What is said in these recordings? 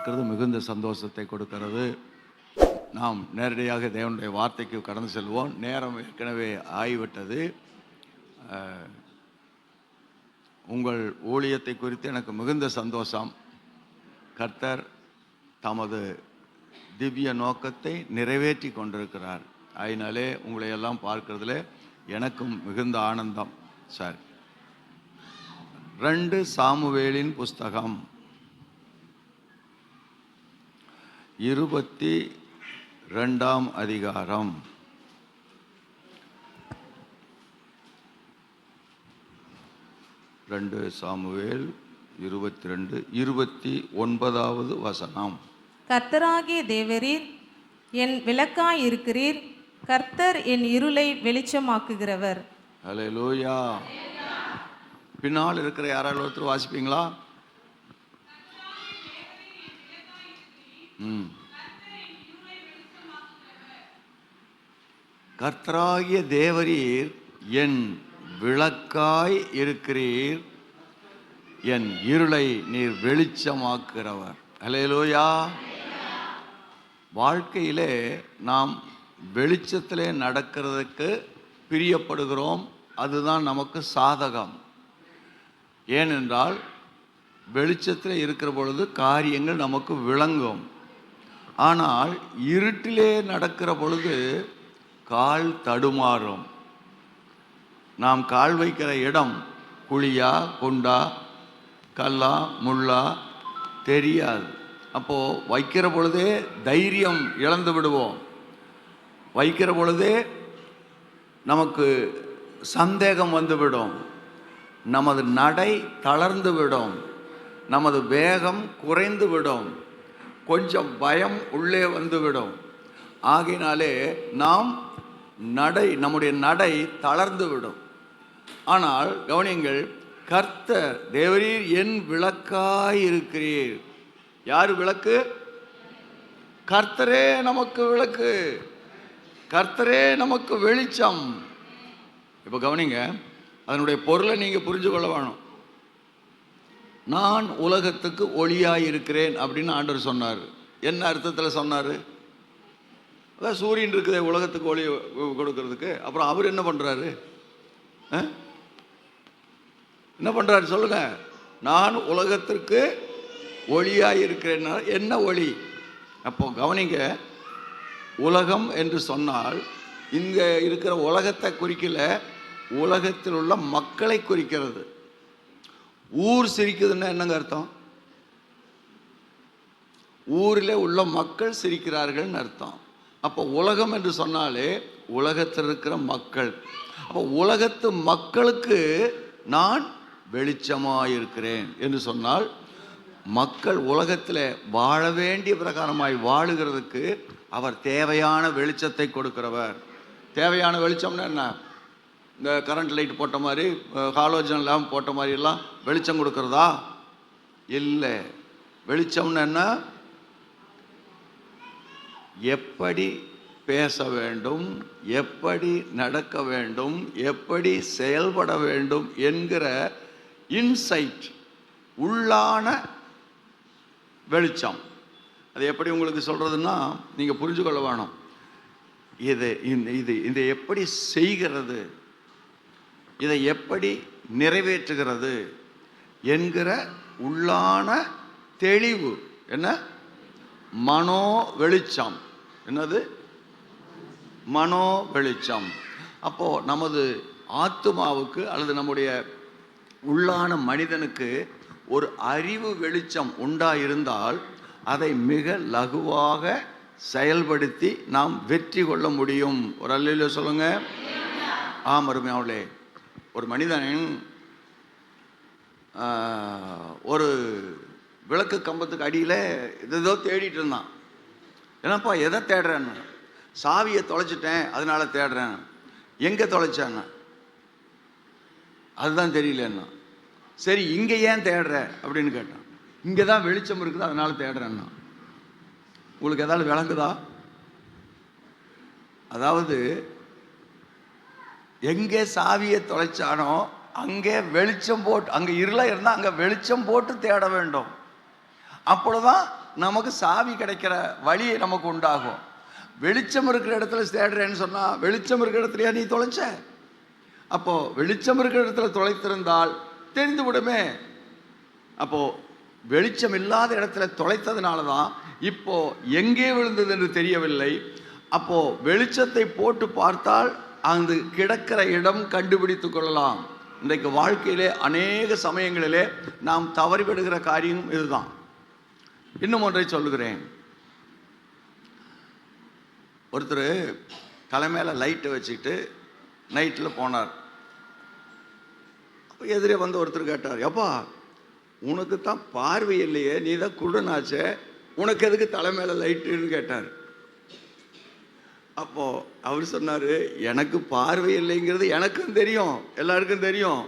பார்க்கிறது மிகுந்த சந்தோஷத்தை கொடுக்கிறது. நாம் நேரடியாக தேவனுடைய வார்த்தைக்கு கடந்து செல்வோம். நேரம் ஏற்கனவே ஆகிவிட்டது. உங்கள் ஊழியத்தை குறித்து எனக்கு மிகுந்த சந்தோஷம். கர்த்தர் தமது திவ்ய நோக்கத்தை நிறைவேற்றி கொண்டிருக்கிறார். அதனாலே உங்களை எல்லாம் பார்க்கறதுல எனக்கும் மிகுந்த ஆனந்தம். சார், 2 சாமுவேலின் புஸ்தகம் 22ஆம் அதிகாரம் 2 சாமுவேல் 22 29வது வசனம். கர்த்தராகிய தேவரீர் என் விளக்காய் இருக்கிறீர், கர்த்தர் என் இருளை வெளிச்சமாக்குகிறவர். ஹல்லேலூயா. பின்னால் இருக்கிற யாராவது ஒருத்தர் வாசிப்பீங்களா? கர்த்தராகிய தேவரீர் என் விளக்காய் இருக்கிறீர், என் இருளை நீர் வெளிச்சமாக்குகிறவர். ஹல்லேலூயா. வாழ்க்கையிலே நாம் வெளிச்சத்திலே நடக்கிறதுக்கு பிரியப்படுகிறோம். அதுதான் நமக்கு சாதகம். ஏனென்றால் வெளிச்சத்தில் இருக்கிற பொழுது காரியங்கள் நமக்கு விளங்கும். ஆனால் இருட்டிலே நடக்கிற பொழுது கால் தடுமாறும். நாம் கால் வைக்கிற இடம் குழியா குண்டா கல்லா முள்ளா தெரியாது. அப்போது வைக்கிற பொழுதே தைரியம் இழந்து விடுவோம். வைக்கிற பொழுதே நமக்கு சந்தேகம் வந்துவிடும். நமது நடை தளர்ந்து விடும். நமது வேகம் குறைந்து விடும். கொஞ்சம் பயம் உள்ளே வந்துவிடும். ஆகையினாலே நாம் நம்முடைய நடை தளர்ந்து விடும். ஆனால் கவனியுங்கள், கர்த்தர் தேவரீர் என் விளக்காய் இருக்கிறீர். யார் விளக்கு? கர்த்தரே நமக்கு விளக்கு. கர்த்தரே நமக்கு வெளிச்சம். இப்போ கவனிங்க, அதனுடைய பொருளை நீங்கள் புரிஞ்சு கொள்ள வேணும். நான் உலகத்துக்கு ஒளியாய் இருக்கிறேன் அப்படின்னு ஆண்டவர் சொன்னார். என்ன அர்த்தத்தில் சொன்னார்? அதான் சூரியன் இருக்குதே உலகத்துக்கு ஒளி கொடுக்கறதுக்கு. அப்புறம் அவர் என்ன பண்ணுறாரு? என்ன பண்ணுறாரு சொல்லுங்க. நான் உலகத்திற்கு ஒளியாய் இருக்கிறேன்னா என்ன ஒளி? அப்போ கவனிங்க, உலகம் என்று சொன்னால் இங்கே இருக்கிற உலகத்தை குறிக்கல, உலகத்தில் உள்ள மக்களை குறிக்கிறது. ஊர் சிரிக்குதுன்னா என்னங்க அர்த்தம்? ஊரில் உள்ள மக்கள் சிரிக்கிறார்கள்னு அர்த்தம். அப்போ உலகம் என்று சொன்னாலே உலகத்தில் இருக்கிற மக்கள். அப்போ உலகத்து மக்களுக்கு நான் வெளிச்சமாக இருக்கிறேன் என்று சொன்னால், மக்கள் உலகத்தில் வாழ வேண்டிய பிரகாரமாய் வாழுகிறதுக்கு அவர் தேவையான வெளிச்சத்தை கொடுக்கிறவர். தேவையான வெளிச்சம்னா என்ன? இந்த கரண்ட் லைட் போட்ட மாதிரி, ஹாலோஜன் லேம்ப் போட்ட மாதிரிலாம் வெளிச்சம் கொடுக்கறதா? இல்லை. வெளிச்சம்னு என்ன? எப்படி பேச வேண்டும், எப்படி நடக்க வேண்டும், எப்படி செயல்பட வேண்டும் என்கிற இன்சைட், உள்ளான வெளிச்சம். அது எப்படி உங்களுக்கு சொல்கிறதுன்னா, நீங்கள் புரிஞ்சு கொள்ள வேணும். இதை எப்படி செய்கிறது, இதை எப்படி நிறைவேற்றுகிறது என்கிற உள்ளான தெளிவு. என்ன? மனோ வெளிச்சம். என்னது? மனோ வெளிச்சம். அப்போது நமது ஆத்துமாவுக்கு அல்லது நம்முடைய உள்ளான மனிதனுக்கு ஒரு அறிவு வெளிச்சம் உண்டாயிருந்தால் அதை மிக லகுவாக செயல்படுத்தி நாம் வெற்றி கொள்ள முடியும். ஒரு அல்லேலூயா சொல்லுங்க. ஆம் அருமையாவளே, ஒரு மனிதன் ஒரு விளக்கு கம்பத்துக்கு அடியில் ஏதோ தேடிட்டு இருந்தான். என்னப்பா எதை தேடுறேன்னு? சாவியை தொலைச்சிட்டேன் அதனால தேடுறேன். எங்கே தொலைச்சேன்னு? அதுதான் தெரியலன்னா. சரி, இங்கே ஏன் தேடுற அப்படின்னு கேட்டான். இங்கே தான் வெளிச்சம் இருக்குது அதனால தேடுறேன்னா. உங்களுக்கு ஏதாவது விளங்குதா? அதாவது எங்கே சாவியை தொலைச்சானோ அங்கே வெளிச்சம் போட்டு, அங்கே இருளாக இருந்தால் அங்கே வெளிச்சம் போட்டு தேட வேண்டும். அப்பொழுதுதான் நமக்கு சாவி கிடைக்கிற வழி நமக்கு உண்டாகும். வெளிச்சம் இருக்கிற இடத்துல தேடுறேன்னு சொன்னால் வெளிச்சம் இருக்கிற இடத்துலையா நீ தொலைச்ச? அப்போ வெளிச்சம் இருக்கிற இடத்துல தொலைத்திருந்தால் தெரிந்து விடுமே. அப்போ வெளிச்சம் இல்லாத இடத்துல தொலைத்ததுனால தான் இப்போ எங்கே விழுந்தது என்று தெரியவில்லை. அப்போ வெளிச்சத்தை போட்டு பார்த்தால் அங்கு கிடக்கிற இடம் கண்டுபிடித்து கொள்ளலாம். இன்றைக்கு வாழ்க்கையிலே அநேக சமயங்களிலே நாம் தவறிவிடுகிற காரியம் இதுதான். இன்னும் ஒன்றை சொல்லுகிறேன். ஒருத்தர் தலைமையில லைட்டை வச்சுக்கிட்டு நைட்டில் போனார். அப்போ எதிரே வந்து ஒருத்தர் கேட்டார், எப்பா உனக்கு தான் பார்வை இல்லையே, நீ தான் குருடனாச்சே, உனக்கு எதுக்கு தலைமையில லைட்டுன்னு கேட்டார். அப்போ அவர் சொன்னார், எனக்கு பார்வை இல்லைங்கிறது எனக்கும் தெரியும், எல்லாருக்கும் தெரியும்.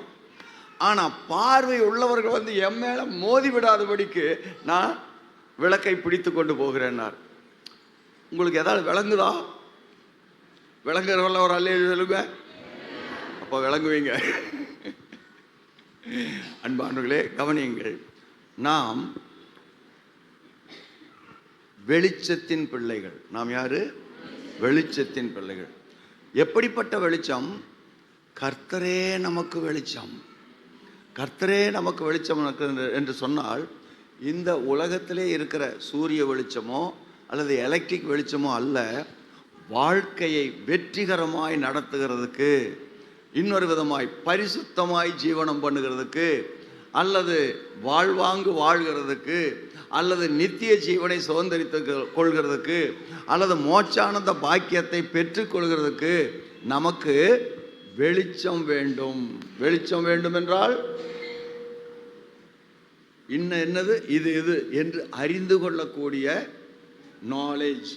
ஆனால் பார்வை உள்ளவர்கள் வந்து என் மேலே மோதி விடாதபடிக்கு நான் விளக்கை பிடித்து கொண்டு போகிறேன்னார். உங்களுக்கு ஏதாவது விளங்குதா? விளங்குறவங்கள ஒரு அல்லேலூயா சொல்லுங்க. அப்போ விளங்குவீங்க. அன்பானவர்களே கவனியுங்கள், நாம் வெளிச்சத்தின் பிள்ளைகள். நாம் யாரு? வெளிச்சத்தின் பிள்ளைகள். எப்படிப்பட்ட வெளிச்சம்? கர்த்தரே நமக்கு வெளிச்சம். கர்த்தரே நமக்கு வெளிச்சம் என்று சொன்னால், இந்த உலகத்திலே இருக்கிற சூரிய வெளிச்சமோ அல்லது எலக்ட்ரிக் வெளிச்சமோ அல்ல. வாழ்க்கையை வெற்றிகரமாய் நடத்துகிறதுக்கு, இன்னொரு விதமாய் பரிசுத்தமாய் ஜீவனம் பண்ணுகிறதுக்கு, அல்லது வாழ்வாங்கு வாழ்கிறதுக்கு, அல்லது நித்திய ஜீவனை சுதந்திரித்து கொள்கிறதுக்கு, அல்லது மோட்சானந்த பாக்கியத்தை பெற்றுக்கொள்கிறதுக்கு நமக்கு வெளிச்சம் வேண்டும். வெளிச்சம் வேண்டும் என்றால் என்னது இது என்று அறிந்து கொள்ளக்கூடிய நாலேஜ்,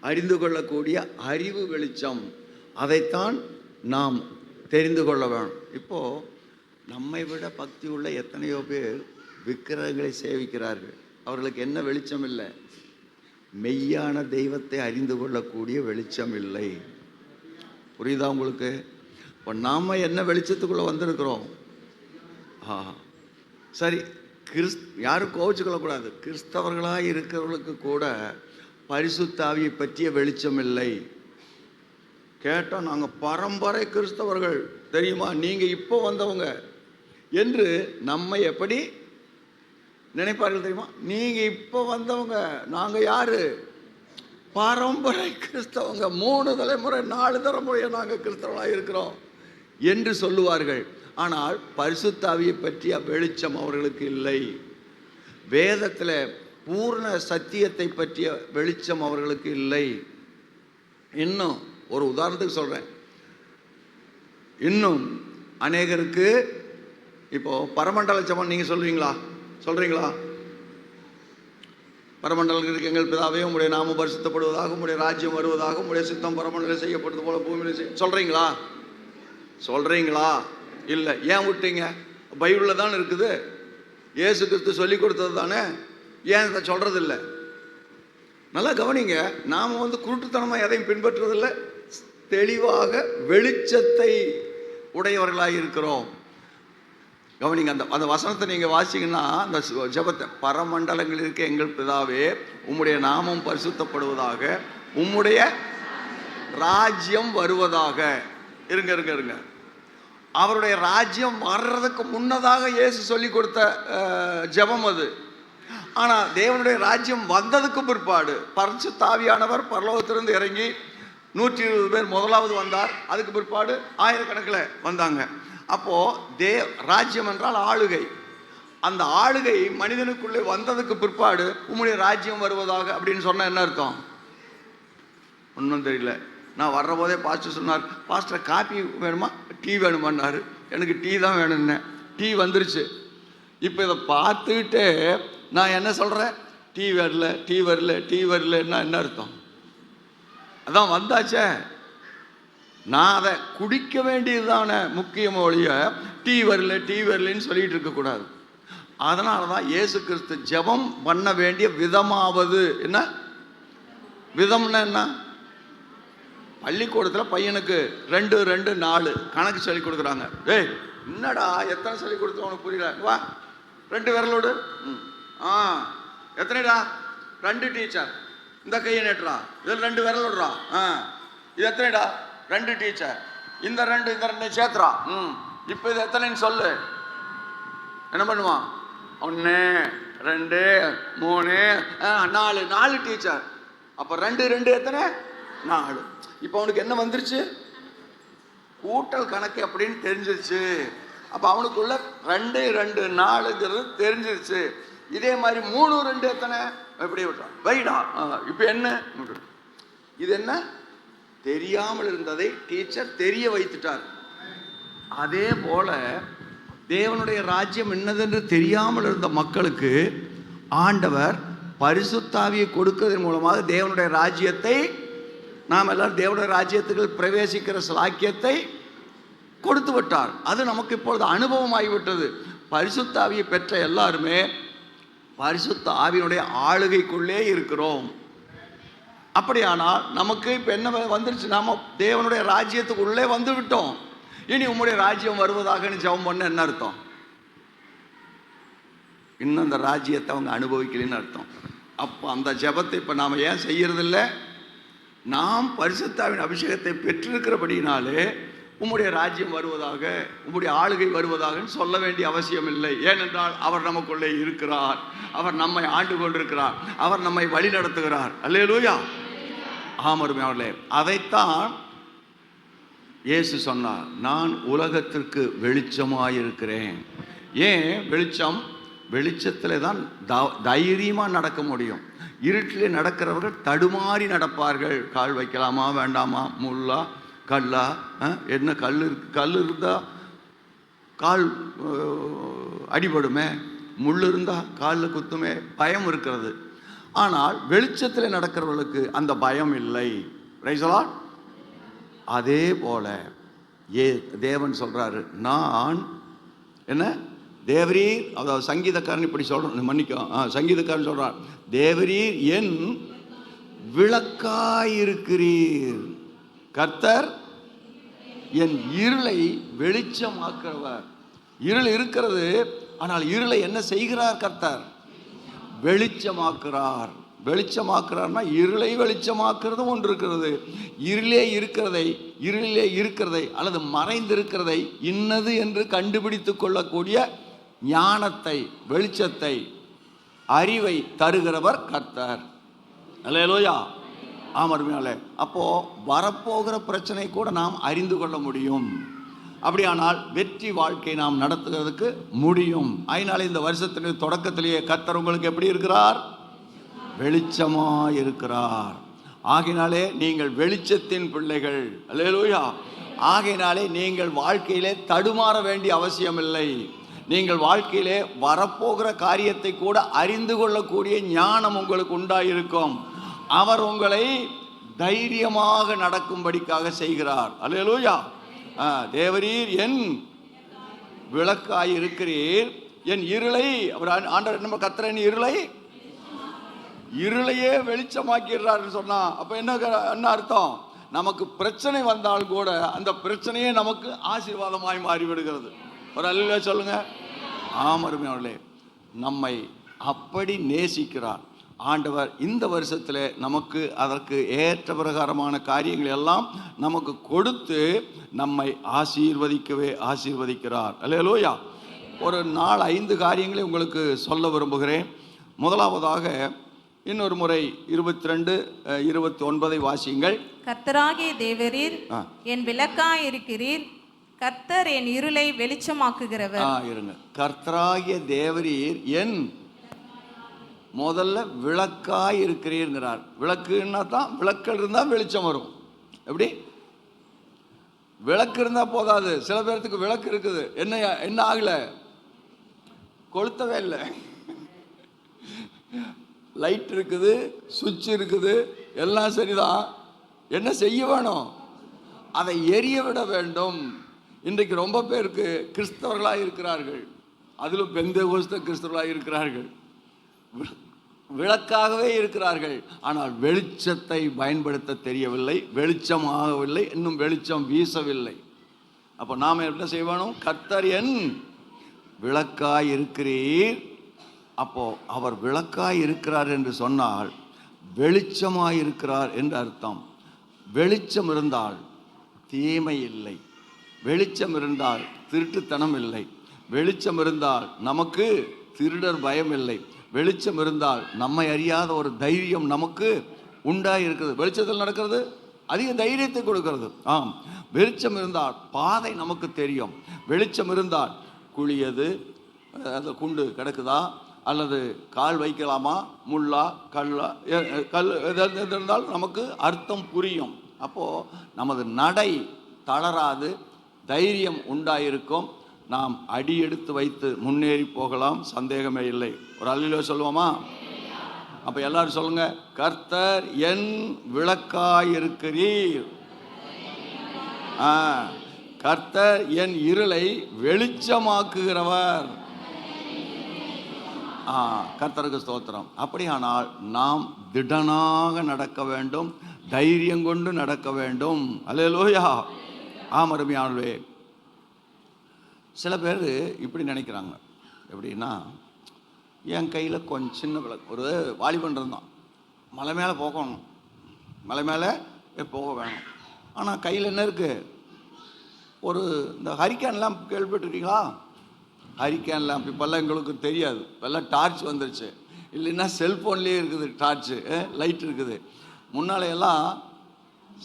அறிந்து கொள்ளக்கூடிய அறிவு வெளிச்சம். அதைத்தான் நாம் தெரிந்து கொள்ள வேணும். இப்போது நம்மை விட பக்தி உள்ள எத்தனையோ பேர் விக்கிரகங்களை சேவிக்கிறார்கள். அவர்களுக்கு என்ன வெளிச்சம் இல்லை? மெய்யான தெய்வத்தை அறிந்து கொள்ளக்கூடிய வெளிச்சம் இல்லை. புரியுதா உங்களுக்கு? இப்போ நாம் என்ன வெளிச்சத்துக்குள்ளே வந்திருக்கிறோம்? சரி, யாரும் கோவிச்சுக்கொள்ளக்கூடாது. கிறிஸ்தவர்களாக இருக்கிறவர்களுக்கு கூட பரிசுத்த ஆவியை பற்றிய வெளிச்சம் இல்லை. கேட்டால் நாங்கள் பரம்பரை கிறிஸ்தவர்கள் தெரியுமா, நீங்கள் இப்போ வந்தவங்க என்று நம்மை எப்படி நினைப்பார்கள் தெரியுமா? நீங்கள் இப்போ வந்தவங்க, நாங்கள் யாரு? பரம்பரை கிறிஸ்தவங்க, 3 தலைமுறை 4 தலைமுறையை நாங்கள் கிறிஸ்தவர்களாக இருக்கிறோம் என்று சொல்லுவார்கள். ஆனால் பரிசுத்த ஆவியை பற்றிய வெளிச்சம் அவர்களுக்கு இல்லை. வேதத்தில் பூர்ண சத்தியத்தை பற்றிய வெளிச்சம் அவர்களுக்கு இல்லை. இன்னும் ஒரு உதாரணத்துக்கு சொல்கிறேன். இன்னும் அநேகருக்கு இப்போ பரமண்டல ஜெபம் நீங்கள் சொல்றீங்களா? பரமண்டலத்தில் இருக்க எங்கள் பிதாவே, உங்களுடைய நாமம் பரிசுத்தப்படுவதாக, உங்களுடைய ராஜ்யம் வருவதாக, உங்களுடைய சித்தம் பரமண்டலம் செய்யப்படுவது போல பூமியில் சொல்றீங்களா? இல்லை. ஏன் விட்டீங்க? பைபிளில் தானே இருக்குது. இயேசு கிறிஸ்து சொல்லி கொடுத்தது தானே. ஏன் இதை சொல்றதில்லை? நல்லா கவனிங்க. நாம் குருட்டுத்தனமாக எதையும் பின்பற்றுறதில்லை. தெளிவாக வெளிச்சத்தை உடையவர்களாக இருக்கிறோம். கவனிங்க, அந்த வசனத்தை நீங்கள் வாசிங்கன்னா, அந்த ஜெபத்தை, பரமண்டலங்களில் இருக்க எங்கள் பிதாவே, உம்முடைய நாமம் பரிசுத்தப்படுவதாக, உம்முடைய ராஜ்யம் வருவதாக. இருங்க. அவருடைய ராஜ்யம் வர்றதுக்கு முன்னதாக இயேசு சொல்லி கொடுத்த ஜெபம் அது. ஆனால் தேவனுடைய ராஜ்யம் வந்ததுக்கு பிற்பாடு பரிசுத்த ஆவியானவர் பரலோகத்திலிருந்து இறங்கி 120 பேர் முதலாவது வந்தார். அதுக்கு பிற்பாடு ஆயிரக்கணக்கில் வந்தாங்க. அப்போது ராஜ்யம் என்றால் ஆளுகை. அந்த ஆளுகை மனிதனுக்குள்ளே வந்ததுக்கு பிற்பாடு உம்முடைய ராஜ்யம் வருவதாக அப்படின்னு சொன்னால் என்ன அர்த்தம்? ஒன்றும் தெரியல. நான் வர்ற போதே பாஸ்டர் சொன்னார், பாஸ்டர் காப்பி வேணுமா டீ வேணுமான்னாரு. எனக்கு டீ தான் வேணும்னே. டீ வந்துருச்சு. இப்போ இதை பார்த்துக்கிட்டு நான் என்ன சொல்கிறேன்? டீ வரலன்னா என்ன அர்த்தம்? அதான் வந்தாச்சே. நான் அதை குடிக்க வேண்டியது தானே முக்கியம் ஒழிய டீ வரலன்னு சொல்லிட்டு இருக்கக்கூடாது. அதனால தான் இயேசு கிறிஸ்து ஜெபம் பண்ண வேண்டிய விதமாவது என்ன? விதம்னா என்ன? பள்ளிக்கூடத்தில் பையனுக்கு 2 2 4 கணக்கு சொல்லி கொடுக்குறாங்க. ஏய் என்னடா எத்தனை சொல்லி கொடுத்தோம் உனக்கு புரியல? வா 2 விரலோடு. எத்தனைடா? 2 டீச்சர். இந்த கையை நேட்டுறா, இதில் 2 விரல் விடுறா. இது எத்தனைடா? 2 டீச்சர். இந்த 2 சேர்த்துறா. இப்போ இது எத்தனைன்னு சொல்லு. என்ன பண்ணுவான்? 1 2 3 4 டீச்சர். அப்போ 2 எத்தனை? 4. இப்போ அவனுக்கு என்ன வந்துருச்சு? கூட்டல் கணக்கு அப்படின்னு தெரிஞ்சிருச்சு. அப்போ அவனுக்குள்ள 2 2 4ங்கிறது தெரிஞ்சிருச்சு. இதே மாதிரி 3 2 எத்தனை? எப்படி விட்டான்? வைடா. இப்போ என்ன? இது என்ன? தெரியாமல் இருந்ததை டீச்சர் தெரிய வைத்துட்டார். அதே போல தேவனுடைய ராஜ்யம் என்னதென்று தெரியாமல் இருந்த மக்களுக்கு ஆண்டவர் பரிசுத்த ஆவியை கொடுக்கிறதன் மூலமாக தேவனுடைய ராஜ்யத்தை, நாம் எல்லாரும் தேவனுடைய ராஜ்யத்துக்கு பிரவேசிக்கிற சாக்கியத்தை கொடுத்து விட்டார். அது நமக்கு இப்பொழுது அனுபவமாகிவிட்டது. பரிசுத்த ஆவியை பெற்ற எல்லாருமே பரிசுத்த ஆவியினுடைய ஆளுகைக்குள்ளே இருக்கிறோம். அப்படியானால் நமக்கு இப்போ என்ன வந்துருச்சு? நாம் தேவனுடைய ராஜ்யத்துக்கு உள்ளே வந்து விட்டோம். இனி உம்முடைய ராஜ்யம் வருவதாகன்னு ஜெபம் பண்ண என்ன அர்த்தம்? இன்னும் அந்த ராஜ்யத்தை அவங்க அனுபவிக்கலன்னு அர்த்தம். அப்போ அந்த ஜெபத்தை இப்போ நாம் ஏன் செய்யறதில்ல? நாம் பரிசுத்தாவின் அபிஷேகத்தை பெற்றிருக்கிறபடினாலே உம்முடைய ராஜ்யம் வருவதாக, உம்முடைய ஆளுகை வருவதாகன்னு சொல்ல வேண்டிய அவசியம் இல்லை. ஏனென்றால் அவர் நமக்குள்ளே இருக்கிறார், அவர் நம்மை ஆண்டு கொண்டிருக்கிறார், அவர் நம்மை வழி நடத்துகிறார். அல்லேலூயா. ஆமருமையாளே, அதைத்தான் இயேசு சொன்னார், நான் உலகத்திற்கு வெளிச்சமாயிருக்கிறேன். ஏன் வெளிச்சம்? வெளிச்சத்தில் தான் தைரியமாக நடக்க முடியும். இருட்டிலே நடக்கிறவர்கள் தடுமாறி நடப்பார்கள். கால் வைக்கலாமா வேண்டாமா, முள்ளா கல்லா, என்ன கல் இருந்தால் கால் அடிபடுமே, முள் இருந்தால் காலில் குத்துமே, பயம் இருக்கிறது. ஆனால் வெளிச்சத்தில் நடக்கிறவர்களுக்கு அந்த பயம் இல்லை. Praise the Lord. அதே போல தேவன் சொல்றாரு, நான் என்ன தேவரீர், அதாவது சங்கீதக்காரன் இப்படி சொல்றேன், மன்னிக்கும், சங்கீதக்காரன் சொல்றார், தேவரீர் என் விளக்காயிருக்கிறீர். கர்த்தர் என் இருளை வெளிச்சமாக்குறவர். இருள் இருக்கிறது, ஆனால் இருளை என்ன செய்கிறார்? கர்த்தர் வெளிச்சமாக்குறார். வெளிச்சமாக்குறார்னா இருளை வெளிச்சமாக்குறதும் ஒன்று இருக்கிறது. இருளிலே இருக்கிறதை அல்லது மறைந்திருக்கிறதை இன்னது என்று கண்டுபிடித்து கொள்ளக்கூடிய ஞானத்தை, வெளிச்சத்தை, அறிவை தருகிறவர் கர்த்தர். அல்லேலூயா. ஆமருமையாலே, அப்போ வரப்போகிற பிரச்சனை கூட நாம் அறிந்து கொள்ள முடியும். அப்படியானால் வெற்றி வாழ்க்கை நாம் நடத்துகிறதுக்கு முடியும். அதனால இந்த வருஷத்தின் தொடக்கத்திலேயே கர்த்தர் உங்களுக்கு எப்படி இருக்கிறார்? வெளிச்சமாக இருக்கிறார். ஆகினாலே நீங்கள் வெளிச்சத்தின் பிள்ளைகள். அல்லேலூயா. ஆகினாலே நீங்கள் வாழ்க்கையிலே தடுமாற வேண்டிய அவசியம் இல்லை. நீங்கள் வாழ்க்கையிலே வரப்போகிற காரியத்தை கூட அறிந்து கொள்ளக்கூடிய ஞானம் உங்களுக்கு உண்டாயிருக்கும். அவர் உங்களை தைரியமாக நடக்கும்படிக்காக செய்கிறார். அல்லேலூயா. தேவரீர் என் விளக்காய் இருக்கிறீர், என் இருளை, அவர் ஆண்டவர் நம்ம கர்த்தரின் இருளையே வெளிச்சமாக்கிறார் சொன்னா, அப்ப என்ன அர்த்தம்? நமக்கு பிரச்சனை வந்தால் கூட அந்த பிரச்சனையே நமக்கு ஆசீர்வாதமாய் மாறிவிடுகிறது. ஒரு அல்லேலூயா சொல்லுங்க. ஆமருமையாளே, நம்மை அப்படி நேசிக்கிறார் ஆண்டவர். இந்த வருஷத்தில் நமக்கு அதற்கு ஏற்ற பிரகாரமான காரியங்கள் எல்லாம் நமக்கு கொடுத்து நம்மை ஆசீர்வதிக்கிறார். அல்லேலூயா. ஒரு 4-5 காரியங்களை உங்களுக்கு சொல்ல விரும்புகிறேன். முதலாவதாக இன்னொரு முறை 22-29 வாசியுங்கள். கர்த்தராகிய தேவரீர் என் விளக்காய் இருக்கிறீர், கர்த்தர் என் இருளை வெளிச்சமாக்குகிறவர். இருங்க. கர்த்தராகிய தேவரீர் என், முதல்ல விளக்காய் இருக்கிறீர்ங்கிறார். விளக்குன்னா தான், விளக்கு இருந்தால் வெளிச்சம் வரும். எப்படி? விளக்கு இருந்தால் போதாது. சில பேர்த்துக்கு விளக்கு இருக்குது, என்ன ஆகலை, கொளுத்தவே இல்லை. லைட் இருக்குது, சுவிட்ச் இருக்குது, எல்லாம் சரிதான். என்ன செய்ய வேணும்? அதை எரிய விட வேண்டும். இன்றைக்கு ரொம்ப பேருக்கு கிறிஸ்தவர்களாக இருக்கிறார்கள், அதிலும் பெந்தேகோஸ்தே கிறிஸ்தவர்களாக இருக்கிறார்கள், விளக்காகவே இருக்கிறார்கள். ஆனால் வெளிச்சத்தை பயன்படுத்த தெரியவில்லை, வெளிச்சம் ஆகவில்லை, இன்னும் வெளிச்சம் வீசவில்லை. அப்போ நாம் என்ன செய்ய வேணும்? கர்த்தர் என் விளக்காய் இருக்கிறீர், அப்போ அவர் விளக்காய் இருக்கிறார் என்று சொன்னால் வெளிச்சமாய் இருக்கிறார் என்று அர்த்தம். வெளிச்சம் இருந்தால் தீமை இல்லை, வெளிச்சம் இருந்தால் திருட்டுத்தனம் இல்லை, வெளிச்சம் இருந்தால் நமக்கு திருடர் பயம் இல்லை, வெளிச்சம் இருந்தால் நம்மை அறியாத ஒரு தைரியம் நமக்கு உண்டாய் இருக்குது. வெளிச்சத்தில் நடக்கிறது அதிக தைரியத்தை கொடுக்கிறது. ஆம், வெளிச்சம் இருந்தால் பாதை நமக்கு தெரியும். வெளிச்சம் இருந்தால் குழியது, அந்த குண்டு கிடக்குதா, அல்லது கால் வைக்கலாமா, முள்ளா கல்லா, கல் எது இருந்தாலும் நமக்கு அர்த்தம் புரியும். அப்போது நமது நடை தளராது, தைரியம் உண்டாயிருக்கும். நாம் அடி எடுத்து வைத்து முன்னேறி போகலாம், சந்தேகமே இல்லை. ஒரு அல்லேலூயா சொல்லுவோமா? அப்போ எல்லாரும் சொல்லுங்க, கர்த்தர் என் விளக்காயிருக்கிறீர். கர்த்தர் என் இருளை வெளிச்சமாக்குகிறவர். கர்த்தருக்கு ஸ்தோத்திரம். அப்படியானால் நாம் திடனாக நடக்க வேண்டும், தைரியம் கொண்டு நடக்க வேண்டும். அல்லேலூயா. அருமையானவே, சில பேர் இப்படி நினைக்கிறாங்க. எப்படின்னா, என் கையில் கொஞ்சம் சின்ன விளக்கு, ஒரு வாலிபன் இருந்தான், மலை மேலே போகணும், மலை மேலே போக வேணும். ஆனால் கையில் என்ன இருக்குது? ஒரு இந்த ஹரிக்கேன் லேம்ப் கேள்விப்பட்டிருக்கீங்களா? ஹரிக்கேன் லேம்ப் இப்போல்லாம் எங்களுக்கு தெரியாது, இப்போல்லாம் டார்ச் வந்துருச்சு. இல்லைன்னா செல்ஃபோன்லேயே இருக்குது டார்ச்சு, லைட் இருக்குது. முன்னாலையெல்லாம்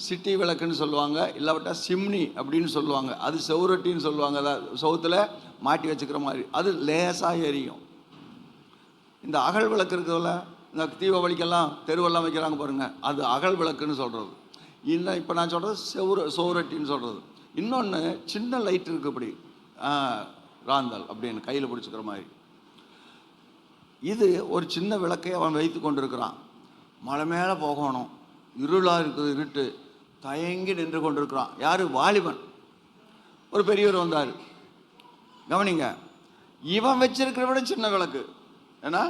சிட்டி விளக்குன்னு சொல்லுவாங்க, இல்லாவிட்டா சிம்னி அப்படின்னு சொல்லுவாங்க. அது செவுரட்டின்னு சொல்லுவாங்க, அதாவது சவுத்தில் மாட்டி வச்சுக்கிற மாதிரி. அது லேசாக எரியும். இந்த அகல் விளக்கு இருக்குதுல்ல, இந்த தீபாவளிக்கெல்லாம் தெருவெல்லாம் வைக்கிறாங்க பாருங்கள், அது அகல் விளக்குன்னு சொல்கிறது. இன்னும் இப்போ நான் சொல்கிறது சவுரட்டின்னு சொல்கிறது. இன்னொன்று சின்ன லைட் இருக்குது, இப்படி ராந்தல் அப்படின்னு கையில் பிடிச்சிக்கிற மாதிரி. இது ஒரு சின்ன விளக்கை அவன் வைத்து கொண்டிருக்கிறான். மலை மேலே போகணும், இருளாக இருக்குது, இருட்டு, தயங்கி நின்று கொண்டிருக்கிறான். யார்? வாலிபன். ஒரு பெரியவர் வந்தார். கவனிங்க, இவன் வச்சிருக்கிற விட சின்ன விளக்கு. ஏன்னா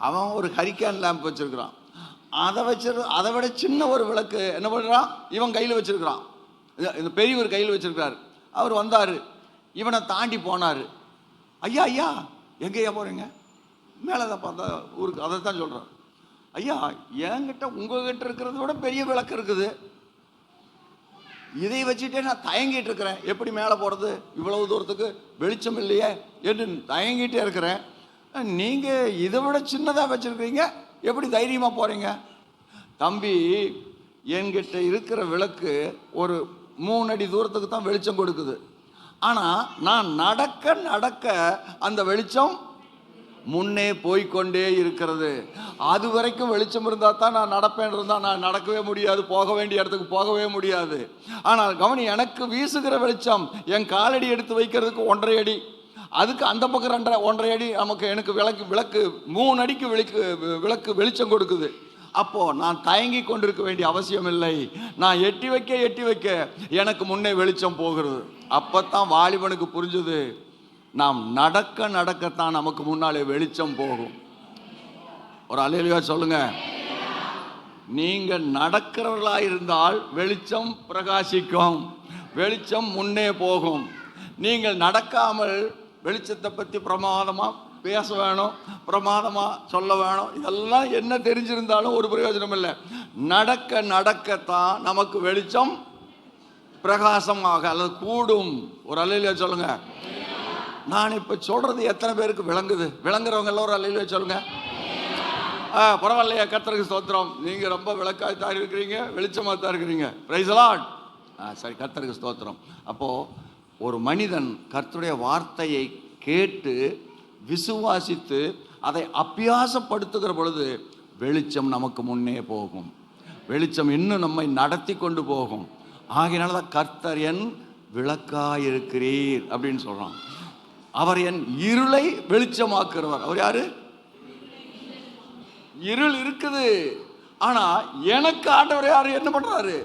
அவன் ஒரு ஹரிக்கேன் லேம்ப் வச்சிருக்கிறான், அதை விட சின்ன ஒரு விளக்கு என்ன பண்ணுறான், இவன் கையில் வச்சிருக்கிறான். இந்த பெரியவர் கையில் வச்சிருக்கிறார். அவர் வந்தார், இவனை தாண்டி போனார். ஐயா ஐயா எங்கேயா போகிறீங்க? மேலே தான் பார்த்தா ஊருக்கு, அதை தான் சொல்கிறார். ஐயா, என்கிட்ட உங்ககிட்ட இருக்கிறத விட பெரிய விளக்கு இருக்குது, இதை வச்சுட்டே நான் தயங்கிட்டு இருக்கிறேன். எப்படி மேலே போகிறது? இவ்வளவு தூரத்துக்கு வெளிச்சம் இல்லையே என்று தயங்கிட்டே இருக்கிறேன். நீங்கள் இதை விட சின்னதாக வச்சுருக்கிறீங்க, எப்படி தைரியமாக போகிறீங்க? தம்பி, என்கிட்ட இருக்கிற விளக்கு ஒரு 3 அடி தூரத்துக்கு தான் வெளிச்சம் கொடுக்குது. ஆனால் நான் நடக்க நடக்க அந்த வெளிச்சம் முன்னே போய்கொண்டே இருக்கிறது. அது வரைக்கும் வெளிச்சம் இருந்தால் தான் நான் நடப்பேன், இருந்தால் நான் நடக்கவே முடியாது, போக வேண்டிய இடத்துக்கு போகவே முடியாது. ஆனால் கவனி, எனக்கு வீசுகிற வெளிச்சம் என் காலடி எடுத்து வைக்கிறதுக்கு 1.5 அடி, அதுக்கு அந்த பக்கம் 1.5 அடி நமக்கு எனக்கு விளக்கு 3 அடிக்கு விளக்கு வெளிச்சம் கொடுக்குது. அப்போது நான் தயங்கி கொண்டிருக்க வேண்டிய அவசியம் இல்லை. நான் எட்டி வைக்க எனக்கு முன்னே வெளிச்சம் போகிறது. அப்போத்தான் வாலிபனுக்கு புரிஞ்சுது, நாம் நடக்கத்தான் நமக்கு முன்னாலே வெளிச்சம் போகும். ஒரு அல்லேலூயா சொல்லுங்க. நீங்கள் நடக்கிறவர்களாக இருந்தால் வெளிச்சம் பிரகாசிக்கும், வெளிச்சம் முன்னே போகும். நீங்கள் நடக்காமல் வெளிச்சத்தை பற்றி பிரமாதமாக பேச வேணும், பிரமாதமாக சொல்ல வேணும், இதெல்லாம் என்ன தெரிஞ்சிருந்தாலும் ஒரு பிரயோஜனம் இல்லை. நடக்கத்தான் நமக்கு வெளிச்சம் பிரகாசமாக அல்லது கூடும். ஒரு அல்லேலூயா சொல்லுங்க. நான் இப்போ சொல்கிறது எத்தனை பேருக்கு விளங்குது? விளங்குறவங்க எல்லோரும் அல்லேலூயா சொல்லுங்க. பரவாயில்லையா? கர்த்தருக்கு ஸ்தோத்திரம். நீங்கள் ரொம்ப விளக்காய் தான் இருக்கிறீங்க, வெளிச்சமாக தான் இருக்கிறீங்க. Praise the Lord. சரி, கர்த்தருக்கு ஸ்தோத்திரம். அப்போது ஒரு மனிதன் கர்த்தருடைய வார்த்தையை கேட்டு விசுவாசித்து அதை அபியாசப்படுத்துகிற பொழுது வெளிச்சம் நமக்கு முன்னே போகும், வெளிச்சம் இன்னும் நம்மை நடத்தி கொண்டு போகும். ஆகையினால தான் கர்த்தர் என் விளக்காயிருக்கிறீர் அப்படின்னு சொல்கிறான். அவர் என் இருளை வெளிச்சமாக்குறவர். அவர் யாரு? இருள் இருக்குது, ஆனால் எனக்கு ஆண்டவர் யாரு? என்ன பண்ணுறாரு?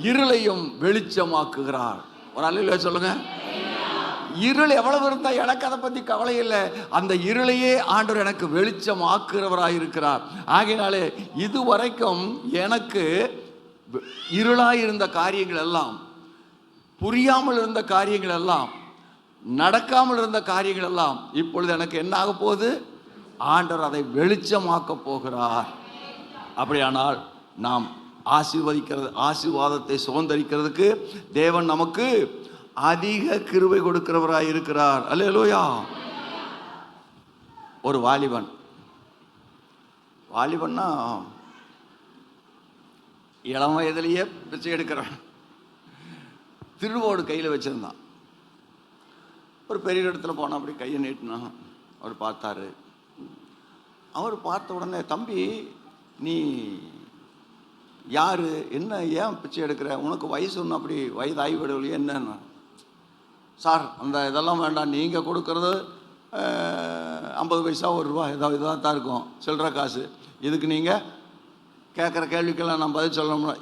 இருளையும் வெளிச்சமாக்குகிறார். ஒரு அல்லேலூயா சொல்லுங்க. இருள் எவ்வளவு இருந்தால் எனக்கு அதை பற்றி கவலை இல்லை. அந்த இருளையே ஆண்டவர் எனக்கு வெளிச்சம் ஆக்குறவராக இருக்கிறார். ஆகையினாலே இதுவரைக்கும் எனக்கு இருளாக இருந்த காரியங்கள் எல்லாம், புரியாமல் இருந்த காரியங்கள் எல்லாம், நடக்காமல் இருந்த காரியங்கள் எல்லாம் இப்பொழுது எனக்கு என்ன ஆக போகுது? ஆண்டவர் அதை வெளிச்சமாக்க போகிறார். அப்படியானால் நாம் ஆசீர்வாதத்தை சுதந்தரிக்கிறதுக்கு தேவன் நமக்கு அதிக கிருபை கொடுக்கிறவராய் இருக்கிறார். அல்லேலூயா. ஒரு வாலிபன்னா இளம் வயதிலேயே பிச்சை எடுக்கிறான். திருவோடு கையில் வச்சிருந்தான். ஒரு பெரிய இடத்துல போனால் அப்படி கையை நீட்டினான். அவர் பார்த்தாரு. அவர் பார்த்த உடனே, தம்பி நீ யார், என்ன, ஏன் பிச்சை எடுக்கிற, உனக்கு வயசு ஒன்று அப்படி வயது ஆகிவிடவில்லையே என்னன்னு. சார் அந்த இதெல்லாம் வேண்டாம், நீங்கள் கொடுக்கறது 50 பைசா ₹1 ஏதாவது இதாக தான் இருக்கும், சில்லற காசு. இதுக்கு நீங்கள் கேட்குற கேள்விக்கெல்லாம் நான் பதில் சொல்லணும்னா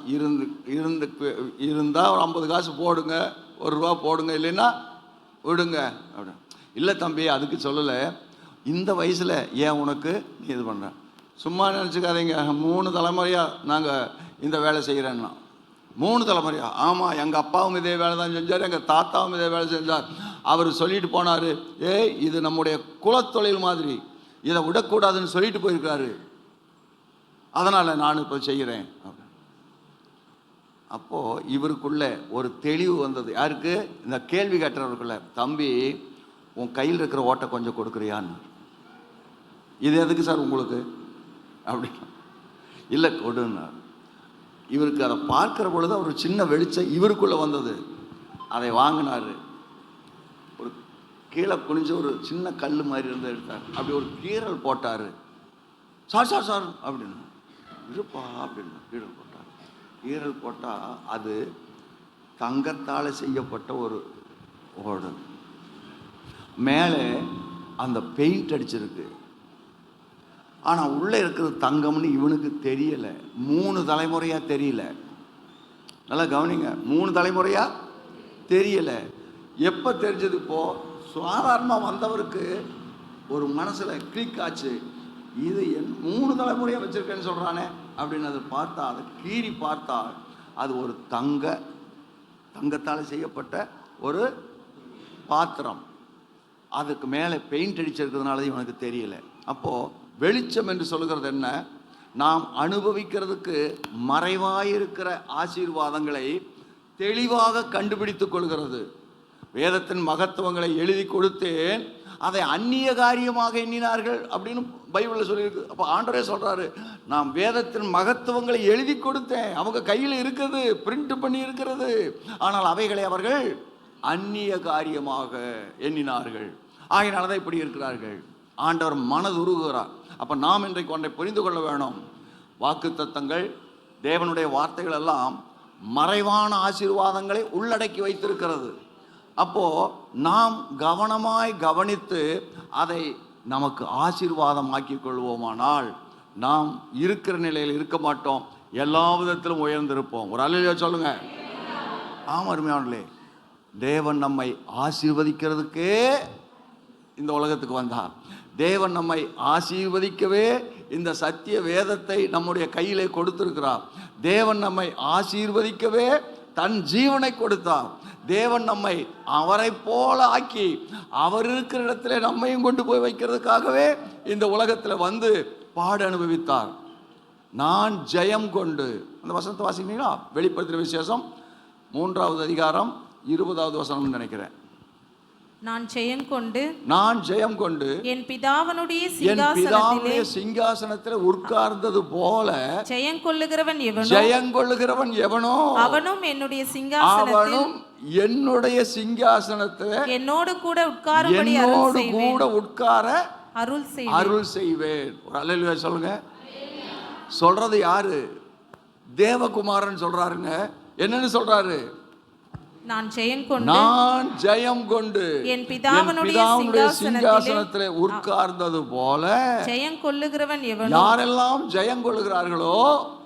இருந்தால் ஒரு 50 காசு போடுங்க, ₹1 போடுங்க, இல்லைன்னா விடுங்க அப்படி. இல்லை தம்பி அதுக்கு சொல்லலை, இந்த வயசில் ஏன் உனக்கு நீ இது பண்ணுற, சும்மா நினச்சிக்காதீங்க, 3 தலைமுறையாக நாங்கள் இந்த வேலை செய்கிறேன்னா. 3 தலைமுறையா? ஆமாம், எங்கள் அப்பாவும் இதே வேலை தான் செஞ்சார், எங்கள் தாத்தாவும் இதே வேலை செஞ்சார். அவர் சொல்லிட்டு போனார், இது நம்முடைய குலத்தொழில் மாதிரி, இதை விடக்கூடாதுன்னு சொல்லிட்டு போயிருக்காரு, அதனால் நான் இப்போ செய்கிறேன். அப்போது இவருக்குள்ள ஒரு தெளிவு வந்தது. யாருக்கு? இந்த கேள்வி கேட்டவருக்குள்ள. தம்பி உன் கையில் இருக்கிற ஓட்டை கொஞ்சம் கொடுக்குறியான்னு. இது எதுக்கு சார் உங்களுக்கு அப்படின்னா, இல்லை கொடுன்னார். இவருக்கு அதை பார்க்குற பொழுது ஒரு சின்ன வெளிச்சம் இவருக்குள்ளே வந்தது. அதை வாங்கினார். ஒரு கீழே குனிஞ்சு ஒரு சின்ன கல் மாதிரி இருந்து எடுத்தார். அப்படி ஒரு கீறல் போட்டார். சார் சார் சார் அப்படின்னு இருப்பா அப்படின்னு கீறல் போட்டார். கீறல் போட்டால் அது தங்கத்தால் செய்யப்பட்ட ஒரு ஓடு. மேலே அந்த பெயிண்ட் அடிச்சிருக்கு. ஆனால் உள்ளே இருக்கிறது தங்கம்னு இவனுக்கு தெரியலை. 3 தலைமுறையாக தெரியல. நல்லா கவனிங்க, 3 தலைமுறையாக தெரியலை. எப்போ தெரிஞ்சது? இப்போது சாதாரணமாக வந்தவருக்கு ஒரு மனசில் கிளிக் ஆச்சு, இது 3 தலைமுறையாக வச்சுருக்கேன்னு சொல்கிறானே அப்படின்னு. அதை பார்த்தா, அதை கீறி பார்த்தா, அது ஒரு தங்கத்தால் செய்யப்பட்ட ஒரு பாத்திரம். அதுக்கு மேலே பெயிண்ட் அடிச்சிருக்கிறதுனால இவனுக்கு தெரியல. அப்போது வெளிச்சம் என்று சொல்கிறது என்ன? நாம் அனுபவிக்கிறதுக்கு மறைவாயிருக்கிற ஆசீர்வாதங்களை தெளிவாக கண்டுபிடித்து கொள்கிறது. வேதத்தின் மகத்துவங்களை எழுதி கொடுத்தேன், அதை அந்நிய காரியமாக எண்ணினார்கள் அப்படின்னு பைபிளில் சொல்லியிருக்கு. அப்போ ஆண்டவரே சொல்கிறாரு, நான் வேதத்தின் மகத்துவங்களை எழுதி கொடுத்தேன், அவங்க கையில் இருக்குது, பிரிண்ட் பண்ணி இருக்கிறது, ஆனால் அவைகளை அவர்கள் அந்நிய காரியமாக எண்ணினார்கள். ஆகையினால்தான் இப்படி இருக்கிறார்கள். ஆண்டவர் மனதுருகுகிறார். அப்போ நாம் இன்றைக்கு ஒன்றை புரிந்து கொள்ள வேணும். வாக்குத்தத்தங்கள், தேவனுடைய வார்த்தைகள் எல்லாம் மறைவான ஆசீர்வாதங்களை உள்ளடக்கி வைத்திருக்கிறது. அப்போது நாம் கவனமாய் கவனித்து அதை நமக்கு ஆசீர்வாதமாக்கி கொள்வோமானால் நாம் இருக்கிற நிலையில் இருக்க மாட்டோம், எல்லா விதத்திலும் உயர்ந்திருப்போம். ஒரு அல்லேலூயா சொல்லுங்க. ஆமாம் அருமையானவர்களே, தேவன் நம்மை ஆசீர்வதிக்கிறதுக்கே இந்த உலகத்துக்கு வந்தார். தேவன் நம்மை ஆசீர்வதிக்கவே இந்த சத்திய வேதத்தை நம்முடைய கையிலே கொடுத்திருக்கிறார். தேவன் நம்மை ஆசீர்வதிக்கவே தன் ஜீவனை கொடுத்தார். தேவன் நம்மை அவரை போல ஆக்கி அவர் இருக்கிற இடத்துல நம்மையும் கொண்டு போய் வைக்கிறதுக்காகவே இந்த உலகத்தில் வந்து பாடு அனுபவித்தார். நான் ஜெயம் கொண்டு, அந்த வசனத்தை வாசிக்கிறீங்களா? வெளிப்படுத்தின விசேஷம் 3வது அதிகாரம் 20வது வசனம்னு நினைக்கிறேன். நான் ஜெயம் கொண்டு என் பிதாவினுடைய சிங்காசனத்தில் உட்கார்ந்தது போல ஜெயங்கொள்ளுகிறவன் எவனோ அவனும் என்னுடைய சிங்காசனத்தில் என்னோடு கூட உட்கார அருள் செய்வேன். ஒரு அல்லேலூயா சொல்லுங்க. சொல்றது யாரு? தேவகுமாரன் சொல்றாருங்க. என்னன்னு சொல்றாரு? நான் ஜெயம் கொண்டு என் பிதாவினுடைய சிங்காசனத்திலே உட்கார்ந்தது போல ஜெயங்கொள்ளுகிறவன் எவனோ, யாரெல்லாம் ஜெயங்கொள்ளுகிறார்களோ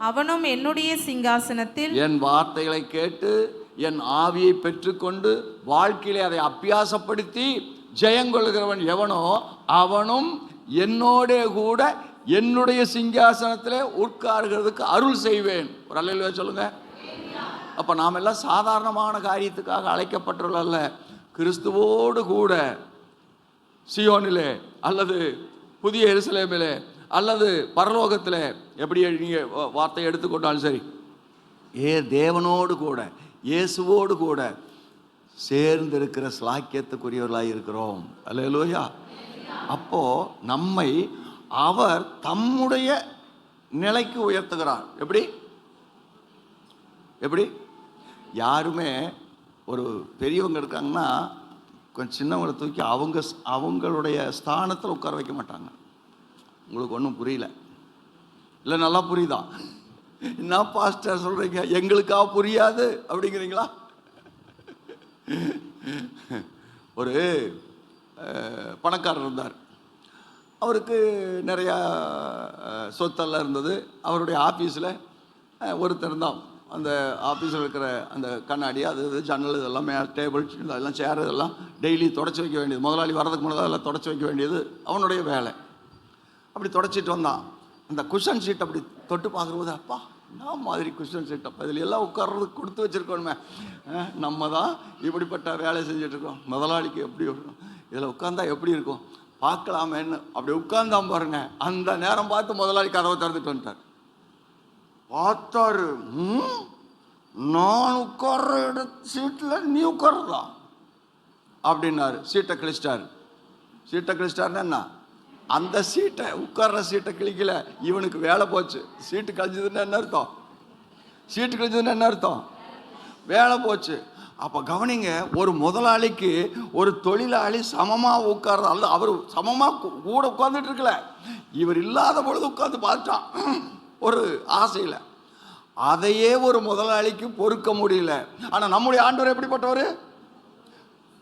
அவனும் என்னுடைய சிங்காசனத்தில் என் வார்த்தைகளை கேட்டு என் ஆவியை பெற்றுக்கொண்டு வாழ்க்கையிலே அதை அபியாசப்படுத்தி ஜெயங்கொள்ளுகிறவன் எவனோ அவனும் என்னோட கூட என்னுடைய சிங்காசனத்திலே உட்கார்கிறதுக்கு அருள் செய்வேன். ஒரு அல்லேலூயா சொல்லுங்க. அப்போ நாம் எல்லாம் சாதாரணமான காரியத்துக்காக அழைக்கப்பட்டுள்ள, கிறிஸ்துவோடு கூட சியோனிலே அல்லது புதிய எருசலேமிலே அல்லது பரலோகத்தில் எப்படி நீங்கள் வார்த்தையை எடுத்துக்கொண்டாலும் சரி, தேவனோடு கூட இயேசுவோடு கூட சேர்ந்து இருக்கிற ஸ்லாக்கியத்துக்குரியவர்களாக இருக்கிறோம். அல்லேலூயா. அப்போ நம்மை அவர் தம்முடைய நிலைக்கு உயர்த்துகிறார். எப்படி எப்படி யாருமே ஒரு பெரியவங்க இருக்காங்கன்னா கொஞ்சம் சின்னவங்களை தூக்கி அவங்களுடைய ஸ்தானத்தில் உட்கார வைக்க மாட்டாங்க. உங்களுக்கு ஒன்றும் புரியல இல்லை? நல்லா புரியுதா? என்ன பாஸ்டர் சொல்கிறீங்க, எங்களுக்கா புரியாது அப்படிங்கிறீங்களா? ஒரு பணக்காரர் இருந்தார். அவருக்கு நிறையா சொத்தெல்லாம் இருந்தது. அவருடைய ஆஃபீஸில் ஒருத்தர் தான் அந்த ஆஃபீஸில் இருக்கிற அந்த கண்ணாடி, அது ஜன்னல், இதெல்லாம் டேபிள், அதெல்லாம் சேர், இதெல்லாம் டெய்லி தொடச்சி வைக்க வேண்டியது. முதலாளி வரதுக்கு முன்னாடி அதெல்லாம் தொடச்சி வைக்க வேண்டியது அவனுடைய வேலை. அப்படி தொடச்சிட்டு வந்தான். அந்த குஷன் சீட் அப்படி தொட்டு பார்க்கும்போது, அப்பா என்ன மாதிரி குஷன் சீட், அப்போ இதில் எல்லாம் உட்கார்றதுக்கு கொடுத்து வச்சுருக்கோணுமே, நம்ம தான் இப்படிப்பட்ட வேலை செஞ்சிட்ருக்கோம், முதலாளிக்கு எப்படி இருக்கும், இதில் உட்காந்தா எப்படி இருக்கும் பார்க்கலாமேன்னு அப்படி உட்கார்ந்தான் பாருங்க. அந்த நேரம் பார்த்து முதலாளி கதவை திறந்துட்டு வந்துட்டார். பார்த்தாரு, நான் உட்கார்ற சீட்டில் நீ உட்கார்றதா அப்படின்னாரு. சீட்டை கிழிச்சிட்டாருன்னா என்ன, அந்த சீட்டை உட்கார்ற சீட்டை கிழிக்கல, இவனுக்கு வேலை போச்சு. சீட்டு கழிஞ்சதுன்னு என்ன அர்த்தம்? சீட்டு கழிஞ்சதுன்னு என்ன அர்த்தம்? வேலை போச்சு. அப்போ கவனிங்க, ஒரு முதலாளிக்கு ஒரு தொழிலாளி சமமாக உட்கார்றது அல்ல, அவர் சமமாக கூட உட்கார்ந்துட்டு இருக்கல, இவர் இல்லாத பொழுது உட்கார்ந்து பார்த்தான் ஒரு ஆசையில். அதையே ஒரு முதலாளிக்கு பொறுக்க முடியல. ஆனால் நம்முடைய ஆண்டவர் எப்படிப்பட்டவர்?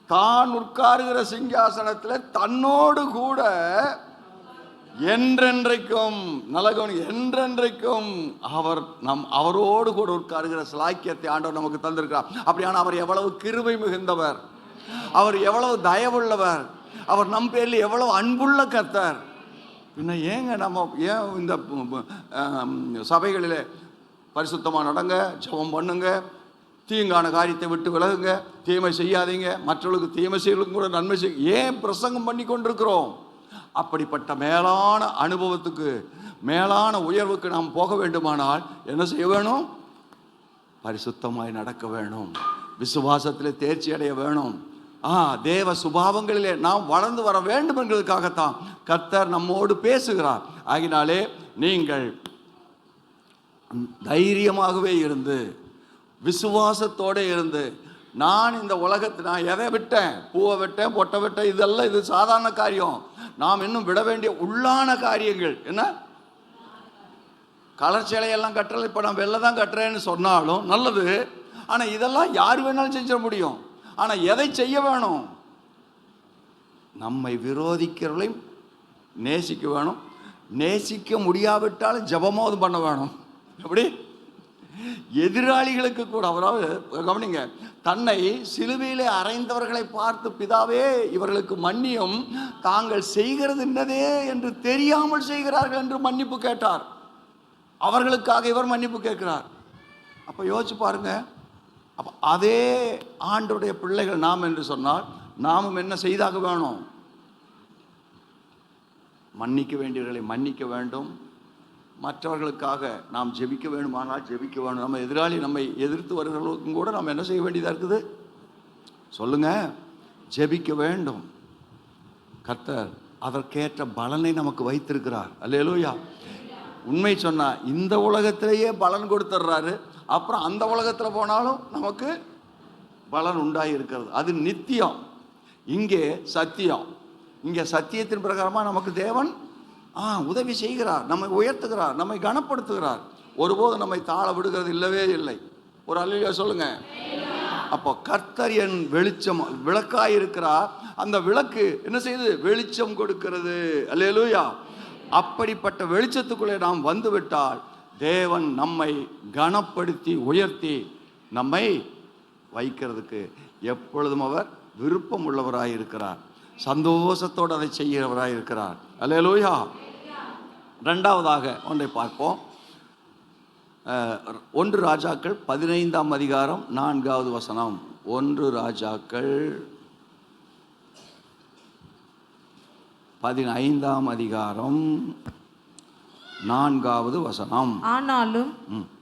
தான் உட்காருகிற சிங்காசனத்தில் தன்னோடு கூட என்றென்றைக்கும், நலகவனி, என்றென்றைக்கும் அவரோடு கூட உட்காருகிற ஸ்லாக்கியத்தை ஆண்டவர் நமக்கு தந்திருக்கிறார். அப்படியான அவர் எவ்வளவு கிருபை மிகுந்தவர், அவர் எவ்வளவு தயவுள்ளவர், அவர் நம் பேரில் எவ்வளவு அன்புள்ள கர்த்தர். பின்ன ஏங்க நம்ம ஏன் இந்த சபைகளில் பரிசுத்தமாக நடங்க, ஜெபம் பண்ணுங்க, தீங்கான காரியத்தை விட்டு விலகுங்க, தீமை செய்யாதீங்க, மற்றவர்களுக்கு தீமை செய்யறதுக்கு கூட நன்மை செய்ய ஏன் பிரசங்கம் பண்ணி கொண்டிருக்கிறோம்? அப்படிப்பட்ட மேலான அனுபவத்துக்கு, மேலான உயர்வுக்கு நாம் போக வேண்டுமானால் என்ன செய்ய வேணும்? பரிசுத்தமாய் நடக்க வேணும், விசுவாசத்தில் தேர்ச்சி அடைய வேணும். தேவ சுபாவங்களிலே நாம் வளர்ந்து வர வேண்டும் என்பதற்காகத்தான் கர்த்தர் நம்மோடு பேசுகிறார். ஆகினாலே நீங்கள் தைரியமாகவே இருந்து, விசுவாசத்தோடு இருந்து, நான் இந்த நான் எதை விட்டேன்? பூவை விட்டேன், பொட்டை விட்டேன், இதெல்லாம் இது சாதாரண காரியம். நாம் இன்னும் விட வேண்டிய உள்ளான காரியங்கள் என்ன? கலர் சேலையெல்லாம் கட்டுறது, இப்போ நான் வெளில தான் கட்டுறேன்னு சொன்னாலும் நல்லது. ஆனால் இதெல்லாம் யார் வேணாலும் செஞ்சிட முடியும். ஆனால் எதை செய்ய வேணும்? நம்மை விரோதிக்கிறவர்களையும் நேசிக்க வேணும். நேசிக்க முடியாவிட்டாலும் ஜெபமாவது பண்ண வேணும். எப்படி? எதிராளிகளுக்கு கூட, அவராவது கவனிங்க, தன்னை சிலுவையிலே அறைந்தவர்களை பார்த்து, பிதாவே இவர்களுக்கு மன்னியும், தாங்கள் செய்கிறது என்னதே என்று தெரியாமல் செய்கிறார்கள் என்று மன்னிப்பு கேட்டார். அவர்களுக்காக இவர் மன்னிப்பு கேட்கிறார். அப்போ யோசிச்சு பாருங்க. அப்போ அதே ஆண்டவருடைய பிள்ளைகள் நாம் என்று சொன்னால் நாமும் என்ன செய்தாக வேணும்? மன்னிக்க வேண்டியவர்களை மன்னிக்க வேண்டும். மற்றவர்களுக்காக நாம் ஜெபிக்க வேண்டுமானால் ஜெபிக்க வேணும். நம்ம எதிராளி நம்மை எதிர்த்து வருகிறவர்களுக்கும் கூட நாம் என்ன செய்ய வேண்டியதாக இருக்குது? சொல்லுங்க, ஜெபிக்க வேண்டும். கர்த்தர் அதற்கேற்ற பலனை நமக்கு வைத்திருக்கிறார். அல்லேலூயா. உண்மை சொன்னால் இந்த உலகத்திலேயே பலன் கொடுத்துட்றாரு. அப்புறம் அந்த உலகத்தில் போனாலும் நமக்கு பலன் உண்டாகி இருக்கிறது. அது நித்தியம். இங்கே சத்தியம். இங்கே சத்தியத்தின் பிரகாரமாக நமக்கு தேவன் உதவி செய்கிறார், நம்மை உயர்த்துகிறார், நம்மை கனப்படுத்துகிறார். ஒருபோதும் நம்மை தாழ விடுகிறது இல்லவே இல்லை. ஒரு அல்லேலூயா சொல்லுங்க. அப்போ கர்த்தர் என் வெளிச்சம், விளக்காயிருக்கிறார். அந்த விளக்கு என்ன செய்யுது? வெளிச்சம் கொடுக்கிறது. அல்லேலூயா. அப்படிப்பட்ட வெளிச்சத்துக்குள்ளே நாம் வந்துவிட்டால் தேவன் நம்மை கனப்படுத்தி உயர்த்தி நம்மை வைக்கிறதுக்கு எப்பொழுதும் அவர் விருப்பம் உள்ளவராயிருக்கிறார். சந்தோஷத்தோடு அதை செய்கிறவராயிருக்கிறார். அல்லேலூயா. ரெண்டாவதாக ஒன்றை பார்ப்போம். 1 ராஜாக்கள் 15ஆம் அதிகாரம் 4வது வசனம். 1 ராஜாக்கள் 15ஆம் அதிகாரம் 4வது வசனம். ஆனாலும்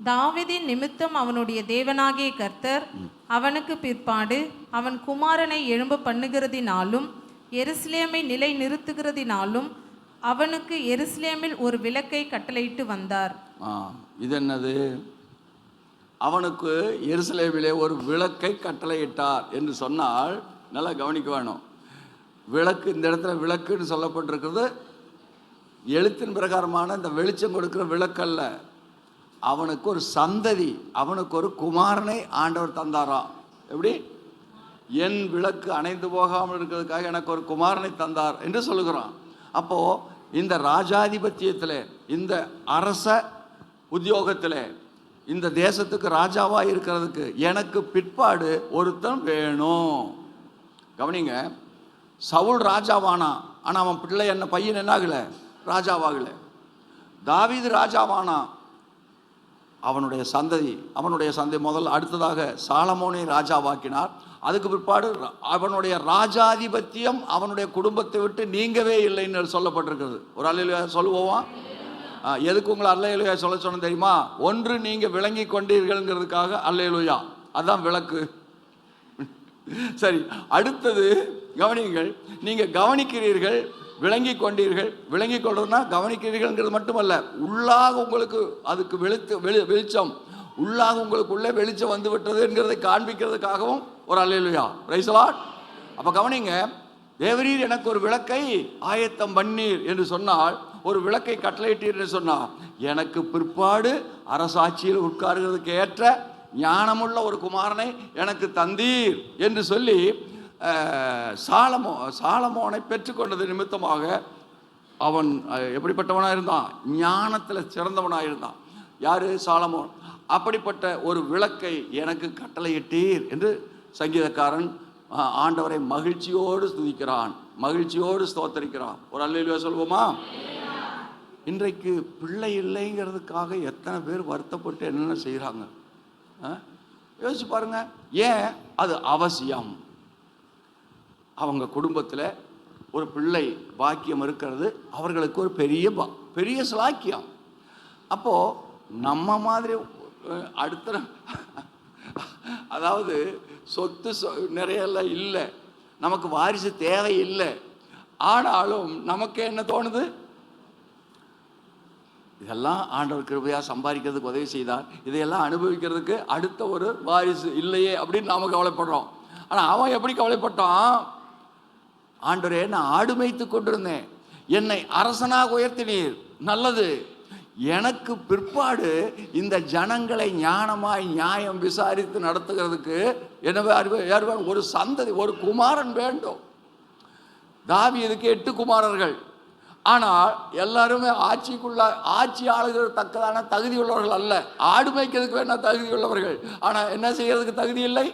தாவீதின் நிமித்தம் அவனுடைய தேவனாகிய கர்த்தர் அவனுக்கு பிற்பாடு அவன் குமாரனை எழும்ப பண்ணுகிறதினாலும் எருசலேமை நிலை நிறுத்துகிறதினாலும் அவனுக்கு எருசலேமில் ஒரு விளக்கை கட்டளையிட்டு வந்தார். இது என்னது? அவனுக்கு எருசலேமிலே ஒரு விளக்கை கட்டளையிட்டார் என்று சொன்னால் நல்லா கவனிக்க வேணும். விளக்கு, இந்த இடத்துல விளக்குன்னு சொல்லப்பட்டிருக்கிறது எழுத்தின் பிரகாரமான இந்த வெளிச்சம் கொடுக்குற விளக்கல்ல. அவனுக்கு ஒரு சந்ததி, அவனுக்கு ஒரு குமாரனை ஆண்டவர் தந்தாராம். எப்படி? என் விளக்கு அணைந்து போகாமல் இருக்கிறதுக்காக எனக்கு ஒரு குமாரனை தந்தார் என்று சொல்லுகிறான். அப்போது இந்த ராஜாதிபத்தியத்தில், இந்த அரச உத்தியோகத்தில், இந்த தேசத்துக்கு ராஜாவாக இருக்கிறதுக்கு எனக்கு பிற்பாடு ஒருத்தன் வேணும். கவனிங்க, சவுல் ராஜாவானா, ஆனால் அவன் பிள்ளை என்ன பையன் என்னாகலை, ராஜாவாகலை. தாவீது ராஜாவானா, அவனுடைய சந்ததி முதல் அடுத்ததாக சாலமோனை ராஜாவாக்கினார். அதுக்கு பிற்பாடு அவனுடைய ராஜாதிபத்தியம் அவனுடைய குடும்பத்தை விட்டு நீங்கவே இல்லைன்னு சொல்லப்பட்டிருக்கிறது. ஒரு அல்லேலூயா சொல்லுவோம். எதுக்கு உங்களை அல்லேலூயா சொல்ல சொன்ன தெரியுமா? ஒன்று, நீங்கள் விளங்கி கொண்டீர்கள்ங்கிறதுக்காக அல்லேலூயா, அதான் விளக்கு. சரி, அடுத்தது கவனிங்கள். நீங்கள் கவனிக்கிறீர்கள், விளங்கி கொண்டீர்கள். விளங்கி கொள்றதுனா கவனிக்கிறீர்கள்ங்கிறது மட்டுமல்ல, உள்ளாக உங்களுக்கு அதுக்கு வெளிச்சம், உள்ளாக உங்களுக்குள்ளே வெளிச்சம் வந்து விட்டதுங்கிறதை காண்பிக்கிறதுக்காகவும் ஒரு அல்லேலூயா, பிரைஸ் தி லார்ட். அப்போ கவனிங்க, தேவரீர் எனக்கு ஒரு விளக்கை ஆயத்தம் பண்ணீர் என்று சொன்னால், ஒரு விளக்கை கட்டளையிட்டீர் என்று சொன்னால், எனக்கு பிற்பாடு அரசாட்சியில் உட்காருகிறதுக்கு ஏற்ற ஞானமுள்ள ஒரு குமாரனை எனக்கு தந்தீர் என்று சொல்லி சாலமோனை பெற்றுக்கொண்டது நிமித்தமாக அவன் எப்படிப்பட்டவனாக இருந்தான்? ஞானத்தில் சிறந்தவனாக இருந்தான். யார்? சாலமோன். அப்படிப்பட்ட ஒரு விளக்கை எனக்கு கட்டளையிட்டீர் என்று சங்கீதக்காரன் ஆண்டவரை மகிழ்ச்சியோடு ஸ்துதிக்கிறான், மகிழ்ச்சியோடு ஸ்தோத்தரிக்கிறான். ஒரு அல்லேலூயா சொல்வோமா? இன்றைக்கு பிள்ளை இல்லைங்கிறதுக்காக எத்தனை பேர் வருத்தப்பட்டு என்னென்ன செய்கிறாங்க யோசிச்சு பாருங்க. ஏன் அது அவசியம்? அவங்க குடும்பத்தில் ஒரு பிள்ளை பாக்கியம் இருக்கிறது அவர்களுக்கு ஒரு பெரிய சலாக்கியம். அப்போது நம்ம மாதிரி அடுத்த, அதாவது சொத்து நிறையெல்லாம் இல்லை, நமக்கு வாரிசு தேவை இல்லை, ஆனாலும் நமக்கு என்ன தோணுது? இதெல்லாம் ஆண்டவர் கிருபையாக சம்பாதிக்கிறதுக்கு உதவி செய்தார், இதையெல்லாம் அனுபவிக்கிறதுக்கு அடுத்த ஒரு வாரிசு இல்லையே அப்படின்னு நாம் கவலைப்படுறோம். ஆனால் அவன் எப்படி கவலைப்பட்டான்? ஆண்டவரே, நான் ஆடு மேய்த்து கொண்டிருந்தேன், என்னை அரசனாக உயர்த்தினீர், நல்லது. எனக்கு பிற்பாடு இந்த ஜனங்களை ஞானமாய் நியாயம் விசாரித்து நடத்துகிறதுக்கு என்ன ஒரு சந்ததி, ஒரு குமாரன் வேண்டும். தாவீதுக்கு 8 குமாரர்கள், ஆனால் எல்லாருமே ஆட்சி ஆளுகிற தக்கதான தகுதி உள்ளவர்கள் அல்ல. ஆடு மேய்க்கிறதுக்கு வேணா தகுதி உள்ளவர்கள், ஆனால் என்ன செய்யறதுக்கு தகுதி இல்லை,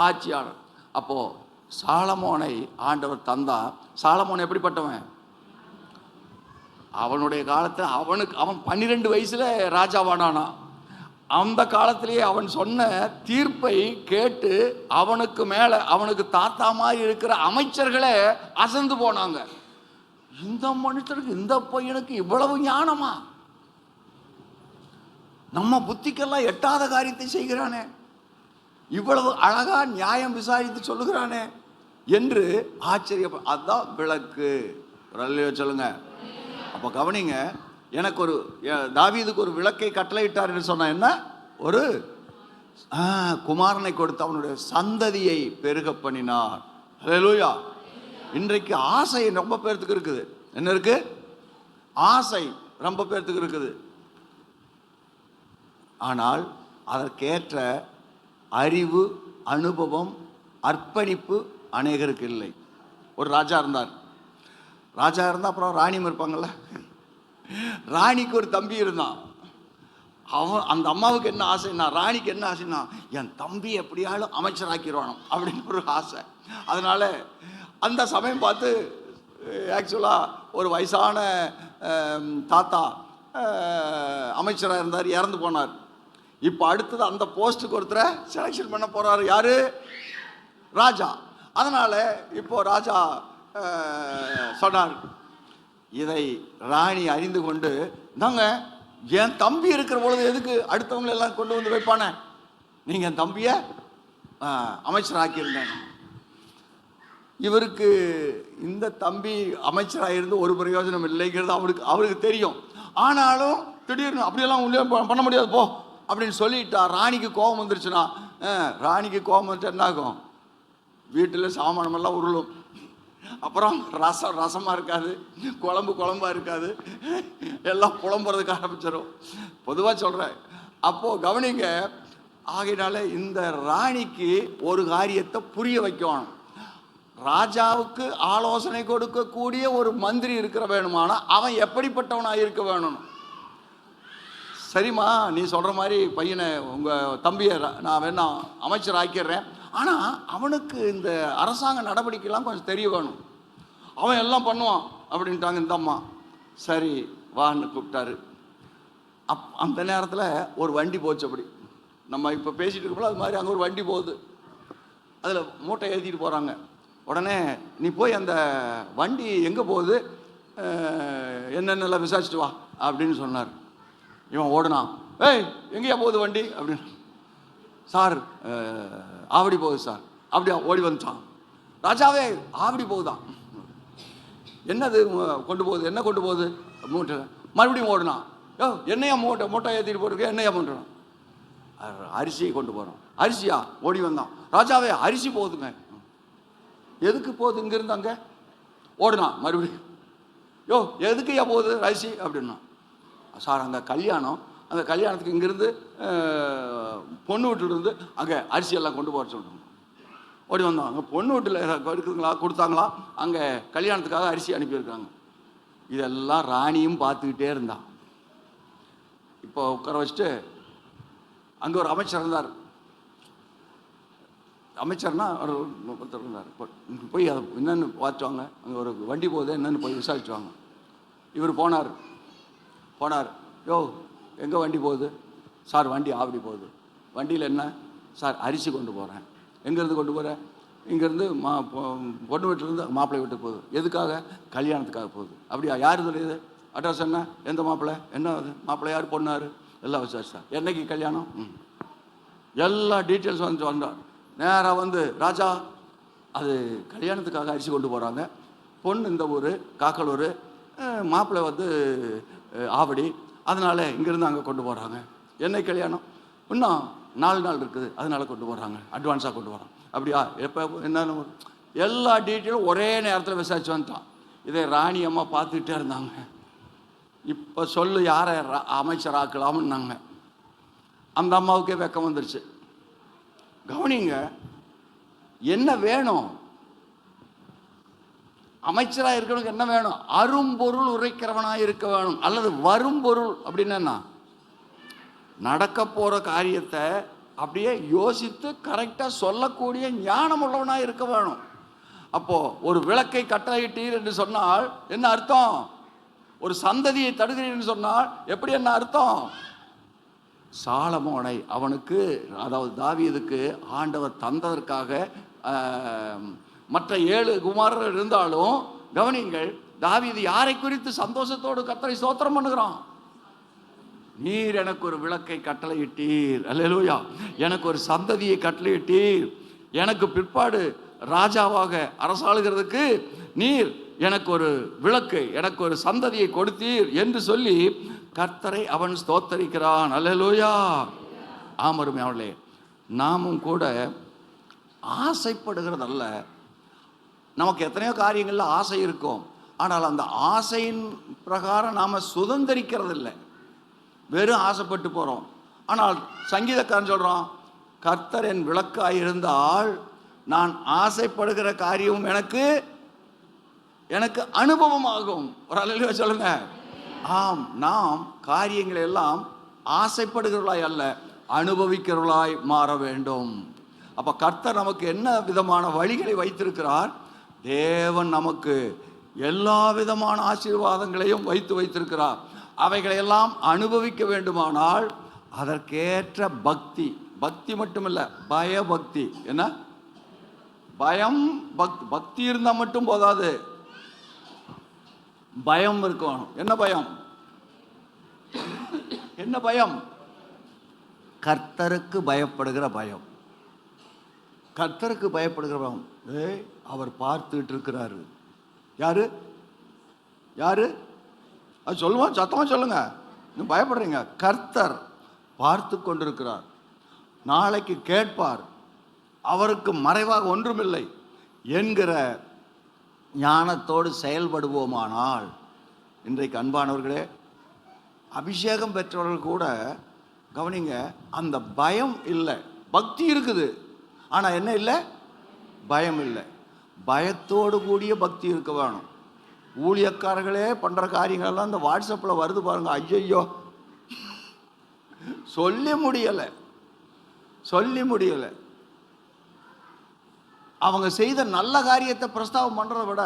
ஆட்சியாளர். அப்போ சாலமோனை ஆண்டவர் தந்தா. சாலமோன் எப்படிப்பட்டவன்? அவனுடைய காலத்தில் அவன் 12 வயசுல ராஜாவானானா. அந்த காலத்திலேயே அவன் சொன்ன தீர்ப்பை கேட்டு அவனுக்கு மேலே அவனுக்கு தாத்தா மாதிரி இருக்கிற அமைச்சர்களே அசந்து போனாங்க. இந்த மனுஷனுக்கு, இந்த பையனுக்கு இவ்வளவு ஞானமா? நம்ம புத்திக்கெல்லாம் எட்டாத காரியத்தை செய்கிறானே, இவ்வளவு அழகா நியாயம் விசாரித்து சொல்லுகிறானே என்று ஆச்சரிய. அதுதான் விளக்கு. சொல்லுங்க. அப்போ கவனிங்க, எனக்கு ஒரு தாவீதுக்கு ஒரு விளக்கை கட்டளையிட்டார் என்று சொன்ன என்ன? ஒரு குமாரனை கொடுத்து அவனுடைய சந்ததியை பெருக பண்ணினார். ஹல்லேலூயா. இன்றைக்கு ஆசை ரொம்ப பேர்த்துக்கு இருக்குது. என்ன இருக்கு? ஆசை ரொம்ப பேர்த்துக்கு இருக்குது. ஆனால் அதற்கேற்ற அறிவு, அனுபவம், அர்ப்பணிப்பு அநேகருக்கு இல்லை. ஒரு ராஜா இருந்தார். ராஜா இருந்தால் அப்புறம் ராணியும் இருப்பாங்கள்ல. ராணிக்கு ஒரு தம்பி இருந்தான். அந்த அம்மாவுக்கு என்ன ஆசைன்னா, ராணிக்கு என்ன ஆசைன்னா, என் தம்பி எப்படியாலும் அமைச்சராக்கிடுவானோ அப்படின்னு ஒரு ஆசை. அதனால அந்த சமயம் பார்த்து ஆக்சுவலாக ஒரு வயசான தாத்தா அமைச்சராக இருந்தார், இறந்து போனார். இப்போ அடுத்தது அந்த போஸ்ட்டுக்கு ஒருத்தரை செலெக்ஷன் பண்ண போகிறாரு. யாரு? ராஜா. அதனால் இப்போ ராஜா சொன்னார். இதை ராணி அறிந்து கொண்டு, நாங்க என் தம்பி இருக்கிற பொழுது எதுக்கு அடுத்தவங்களை எல்லாம் கொண்டு வந்து வைப்பானே, நீங்க என் தம்பியை அமைச்சராக்கியிருந்தேன். இவருக்கு இந்த தம்பி அமைச்சராக இருந்து ஒரு பிரயோஜனம் இல்லைங்கிறது அவருக்கு தெரியும். ஆனாலும் திடீர்னு அப்படியெல்லாம் உள்ளே பண்ண முடியாது போ அப்படின்னு சொல்லிட்டா. ராணிக்கு கோபம் வந்துருச்சுன்னா, ராணிக்கு கோபம் வந்துட்டு என்ன ஆகும், வீட்டில் சாமானமெல்லாம் உருளும். அப்புறம் ரசமாக இருக்காது, குழம்பாக இருக்காது, எல்லாம் புலம்புறதுக்கு ஆரம்பிச்சிடும். பொதுவாக சொல்கிறேன். அப்போது கவனிங்க. ஆகையினால இந்த ராணிக்கு ஒரு காரியத்தை புரிய வைக்கணும். ராஜாவுக்கு ஆலோசனை கொடுக்கக்கூடிய ஒரு மந்திரி இருக்கிற வேணுமானா அவன் எப்படிப்பட்டவனாக இருக்க வேணும். சரிம்மா, நீ சொல்கிற மாதிரி பையனை உங்கள் தம்பியை நான் வேணா அமைச்சர் ஆக்கிடுறேன், ஆனால் அவனுக்கு இந்த அரசாங்க நடவடிக்கைலாம் கொஞ்சம் தெரிய வேணும், அவன் எல்லாம் பண்ணுவான் அப்படின்ட்டாங்க இந்த அம்மா. சரி வான்னு கூப்பிட்டாரு. அந்த நேரத்தில் ஒரு வண்டி போச்சு. அப்படி நம்ம இப்போ பேசிகிட்டு இருக்கோம்ல, அது மாதிரி அங்கே ஒரு வண்டி போகுது. அதில் மூட்டை ஏற்றிட்டு போகிறாங்க. உடனே நீ போய் அந்த வண்டி எங்கே போகுது என்னென்னலாம் விசாரிச்சுட்டு வா அப்படின்னு சொன்னார். இவன் ஓடுனான். ஏய் எங்கேயா போகுது வண்டி அப்படின்னு. சார் ஆவடி போகுது சார். அப்படியா, ஓடி வந்துட்டான். ராஜாவே ஆவடி போகுதான். என்னது கொண்டு போகுது, என்ன கொண்டு போகுது மூட்டை. மறுபடியும் ஓடுனான். என்னையா மூட்டை ஏற்றிட்டு போட்டுருக்க, என்னையா பண்ணுறான். அரிசியை கொண்டு போகிறோம். அரிசியா, ஓடி வந்தான். ராஜாவே அரிசி போகுதுங்க. எதுக்கு போகுது, இங்கேருந்து அங்கே ஓடுனான். மறுபடியும் எதுக்குயா போகுது அரிசி அப்படின்னா. சார் அங்கே கல்யாணம், அந்த கல்யாணத்துக்கு இங்கேருந்து பொண்ணு வீட்டிலிருந்து அங்கே அரிசியெல்லாம் கொண்டு போக சொல்கிறோம். ஓடி வந்தோம். அங்கே பொண்ணு வீட்டில் இருக்குதுங்களா, கொடுத்தாங்களா, அங்கே கல்யாணத்துக்காக அரிசி அனுப்பியிருக்காங்க. இதெல்லாம் ராணியும் பார்த்துக்கிட்டே இருந்தான். இப்போ உட்கார வச்சுட்டு அங்கே ஒரு அமைச்சர் இருந்தார். அமைச்சர்னா ஒருத்தர் இருந்தார். போய் அதை என்னென்னு பார்த்துவாங்க, அங்கே ஒரு வண்டி போகுது என்னென்னு போய் விசாரிச்சுவாங்க. இவர் போனார். எங்கே வண்டி போகுது சார்? வண்டி ஆவடி போகுது. வண்டியில் என்ன சார்? அரிசி கொண்டு போகிறேன். எங்கேருந்து கொண்டு போகிறேன்? இங்கேருந்து பொண்ணு வீட்டிலேருந்து மாப்பிள்ளை வீட்டுக்கு போகுது. எதுக்காக? கல்யாணத்துக்காக போகுது. அப்படியா, யார் சொல்லியது? அட்ரஸ் என்ன, எந்த மாப்பிள்ளை, என்ன அது மாப்பிள்ளை யார், பொண்ணு யார், எல்லாம் விசாரிச்சா. என்னைக்கு கல்யாணம், எல்லா டீட்டெயில்ஸ் வந்து வந்தார். நேராக வந்து, ராஜா அது கல்யாணத்துக்காக அரிசி கொண்டு போகிறாங்க, பொண்ணு இந்த ஊர் காக்கலூர், மாப்பிள்ளை வந்து ஆவடி, அதனால் இங்கேருந்து அங்கே கொண்டு போகிறாங்க. என்னை கல்யாணம்? இன்னும் 4 நாள் இருக்குது, அதனால் கொண்டு போகிறாங்க, அட்வான்ஸாக கொண்டு போகிறாங்க. அப்படியா, எப்போ, என்னென்ன எல்லா டீட்டெயிலும் ஒரே நேரத்தில் விசாரிச்சு வந்துட்டான். இதை ராணி அம்மா பார்த்துக்கிட்டே இருந்தாங்க. இப்போ சொல்லு யாரை அமைச்சராக்கலாம்னாங்க. அந்த அம்மாவுக்கே வெக்கம் வந்துருச்சு. கவனிங்க, என்ன வேணும் அமைச்சராக இருக்கணும்? என்ன வேணும்? அரும்பொருள் உரைக்கிறவனாக இருக்க வேணும். அல்லது வரும்பொருள் அப்படின்னா நடக்க போகிற காரியத்தை அப்படியே யோசித்து கரெக்டாக சொல்லக்கூடிய ஞானம் உள்ளவனாக இருக்க வேணும். அப்போது ஒரு விளக்கை கட்டளையிட்டீர் என்று சொன்னால் என்ன அர்த்தம்? ஒரு சந்ததியை தடுக்கிறீர்னு சொன்னால் எப்படி, என்ன அர்த்தம்? சாலமோனை அவனுக்கு, அதாவது தாவீதுக்கு ஆண்டவர் தந்ததற்காக மற்ற 7 குமாரர்கள் இருந்தாலும் கவனிங்கள், தாவீது யாரை குறித்து சந்தோஷத்தோடு கர்த்தரை ஸ்தோத்திரம் பண்ணுகிறான்? நீர் எனக்கு ஒரு விளக்கை கட்டளையிட்டீர், அல்லேலூயா, எனக்கு ஒரு சந்ததியை கட்டளையிட்டீர், எனக்கு பிற்பாடு ராஜாவாக அரசாளுகிறதுக்கு நீர் எனக்கு ஒரு விளக்கு, எனக்கு ஒரு சந்ததியை கொடுத்தீர் என்று சொல்லி கர்த்தரை அவன் ஸ்தோத்தரிக்கிறான். அல்லேலூயா. ஆமருமே அவளே, நாமும் கூட ஆசைப்படுகிறதல்ல. நமக்கு எத்தனையோ காரியங்களில் ஆசை இருக்கும், ஆனால் அந்த ஆசையின் பிரகாரம் நாம் சுதந்திரிக்கிறதில்லை, வெறும் ஆசைப்பட்டு போகிறோம். ஆனால் சங்கீதக்காரன் சொல்கிறான், கர்த்தர் என் விளக்காய் இருந்தால் நான் ஆசைப்படுகிற காரியமும் எனக்கு அனுபவமாகும். ஒரு அல்லேலூயா சொல்லுங்க. ஆம், நாம் காரியங்களை எல்லாம் ஆசைப்படுகிறவர்களாய் அல்ல, அனுபவிக்கிறவர்களாய் மாற வேண்டும். அப்போ கர்த்தர் நமக்கு என்ன விதமான வழிகளை வைத்திருக்கிறார்? தேவன் நமக்கு எல்லா விதமான ஆசீர்வாதங்களையும் வைத்திருக்கிறார். அவைகளையெல்லாம் அனுபவிக்க வேண்டுமானால் அதற்கேற்ற பக்தி மட்டுமில்லை, பயபக்தி. என்ன பயம் பக்தி இருந்தால் மட்டும் போதாது, பயம் இருக்கணும். என்ன பயம்? என்ன பயம்? கர்த்தருக்கு பயப்படுகிற பயம். கர்த்தருக்கு பயப்படுகிற பயம். அவர் பார்த்துட்டு இருக்கிறாரு. யாரு யாரு? அது சொல்லுவோம், சத்தமா சொல்லுங்க. இன்னும் பயப்படுறீங்க? கர்த்தர் பார்த்து கொண்டிருக்கிறார். நாளைக்கு கேட்பார். அவருக்கு மறைவாக ஒன்றுமில்லை என்கிற ஞானத்தோடு செயல்படுவோமானால், இன்றைக்கு அன்பானவர்களே, அபிஷேகம் பெற்றவர்கள் கூட கவனிங்க, அந்த பயம் இல்லை. பக்தி இருக்குது, ஆனால் என்ன இல்லை? பயம் இல்லை. பயத்தோடு கூடிய பக்தி இருக்க வேணும். ஊழியக்காரர்களே பண்ணுற காரியங்கள்லாம் இந்த வாட்ஸ்அப்பில் வருது பாருங்க. ஐயோ, சொல்லி முடியலை. அவங்க செய்த நல்ல காரியத்தை பிரஸ்தாபம் பண்ணுறத விட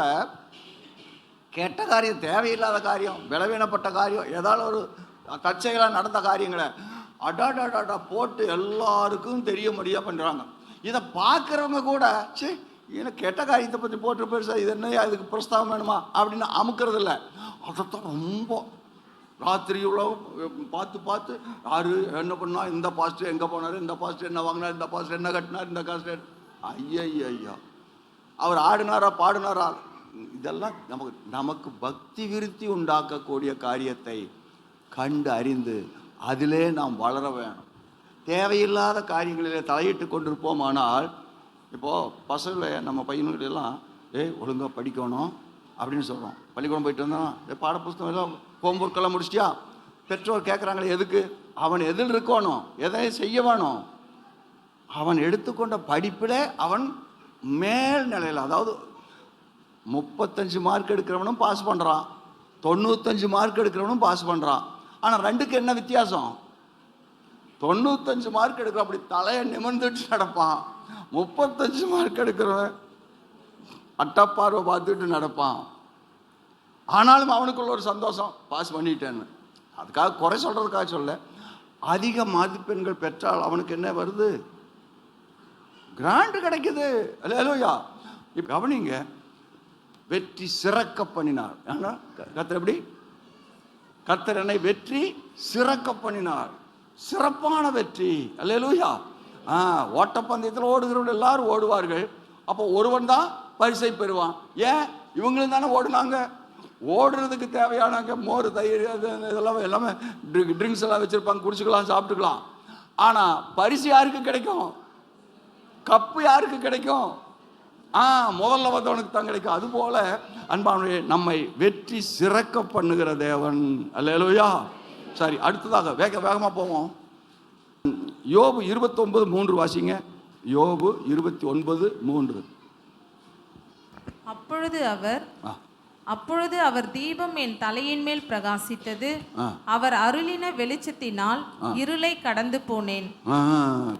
கெட்ட காரியம், தேவையில்லாத காரியம், விளவீனப்பட்ட காரியம், ஏதாவது ஒரு தற்செயலாக நடந்த காரியங்களை அடாடாடாடா போட்டு எல்லாருக்கும் தெரிய முடியாது பண்ணுறாங்க. இதை பார்க்குறவங்க கூட சரி, ஏன்னா கெட்ட காரியத்தை பற்றி போட்டு பெருசா இது என்ன, இதுக்கு பிரஸ்தாபம் வேணுமா அப்படின்னு அமுக்கிறது இல்லை. அதைத்தான் ரொம்ப ராத்திரி இவ்வளோ பார்த்து யாரு என்ன பண்ணா, இந்த பாஸ்டர் எங்கே போனார், இந்த பாஸ்டர் என்ன வாங்கினார், இந்த பாஸ்டர் என்ன கட்டினார், இந்த காஸ்டர் ஐயா அவர் ஆடினாரா பாடினாரா, இதெல்லாம் நமக்கு பக்தி விருத்தி உண்டாக்கக்கூடிய காரியத்தை கண்டு அறிந்து அதிலே நாம் வளர வேணும். தேவையில்லாத காரியங்களிலே தலையிட்டு கொண்டிருப்போமானால், இப்போது பசங்களை நம்ம பையன்களெல்லாம் ஒழுங்காக படிக்கணும் அப்படின்னு சொல்கிறோம். பள்ளிக்கூடம் போயிட்டு வந்தோம், பாடப்புஸ்தகம் எல்லாம் ஹோம்ஒர்க்கெல்லாம் முடிச்சிட்டியா? பெற்றோர் கேட்குறாங்களே எதுக்கு? அவன் எதில் இருக்கணும், எதை செய்ய வேணும்? அவன் எடுத்துக்கொண்ட படிப்பில் அவன் மேல் நிலையில், அதாவது 35 மார்க் எடுக்கிறவனும் பாஸ் பண்ணுறான், 95 மார்க் எடுக்கிறவனும் பாஸ் பண்ணுறான். ஆனால் ரெண்டுக்கு என்ன வித்தியாசம்? 95 மார்க் எடுக்கிற அப்படி தலையை நிமிர்ந்துட்டு நடப்பான். 35 மார்க் எடுக்கிறவன் அட்டப்பார்வை பார்த்துட்டு நடப்பான். ஆனாலும் அவனுக்குள்ள ஒரு சந்தோஷம், பாஸ் பண்ணிட்டேன்னு. அதுக்காக குறை சொல்கிறதுக்காக சொல்ல, அதிக மதிப்பெண்கள் பெற்றால் அவனுக்கு என்ன வருது? கிராண்ட் கிடைக்குது. அல்லேலூயா. இப்போ கவனிங்க, வெற்றி சிறக்க பண்ணினார். ஆனால் கர்த்தர் எப்படி? கர்த்தர் என்னை வெற்றி சிறக்க பண்ணினார். சிறப்பான வெற்றி. அல்லேலூயா. ஓட்டப்பந்தயத்தில் ஓடுகிறவர்கள் எல்லாரும் ஓடுவார்கள். அப்போ ஒருவன் தான் பரிசை பெறுவான். ஏன்? இவங்களும் தானே ஓடுனாங்க. ஓடுறதுக்கு தேவையானாங்க மோர், தயிர், இதெல்லாம் எல்லாமே ட்ரிங்க்ஸ் எல்லாம் வச்சுருப்பாங்க, குடிச்சுக்கலாம், சாப்பிட்டுக்கலாம். ஆனால் பரிசு யாருக்கு கிடைக்கும்? கப்பு யாருக்கு கிடைக்கும்? முதல்ல வந்தவனுக்கு தான் கிடைக்கும். அதுபோல அன்பானவர்களே, நம்மை வெற்றி சிறக்க பண்ணுகிற தேவன். அல்லேலூயா. சரி, அடுத்ததாக வேகமாக போவோம். யோபு 29:3 வாசிங்க. யோபு 29:3. அப்பொழுது அவர் தீபம் என் தலையின் மேல் பிரகாசித்தது, அவர் அருளின வெளிச்சத்தினால் இருளை கடந்து போனேன்.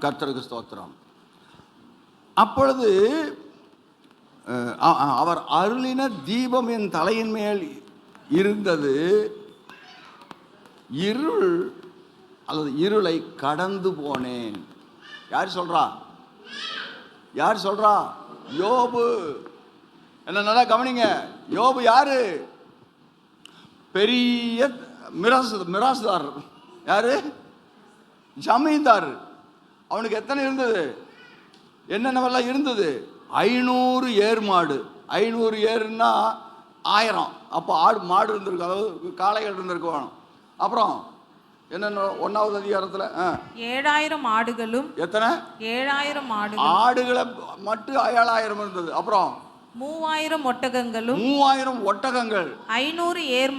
கர்த்தருக்கு ஸ்தோத்திரம். அப்பொழுது அவர் அருளின தீபம் என் தலையின் மேல் இருந்தது, இருள் அல்லது இருளை கடந்து போனேன். யார் சொல்றா? யோபு. என்ன நல்லா கவனிங்க. யோபு யாரு? பெரிய மிராசுதார். யாரு? ஜமீன்தார். அவனுக்கு எத்தனை இருந்தது? என்னென்னவெல்லாம் இருந்தது? 500 ஏர் மாடு. 500 ஏருன்னா 1000. அப்போ மாடு இருந்திருக்கு, அதாவது காளைகள் இருந்திருக்கு வேணும். அப்புறம் என்னென்ன 1வது அதிகாரத்தில் 7000 ஆடுகளும். எத்தனை? 7000 ஆடுகளை மட்டும் 7000 இருந்தது. அப்புறம் 3000 ஒட்டகங்களும். 3000 ஒட்டகங்கள். 500 ஏர்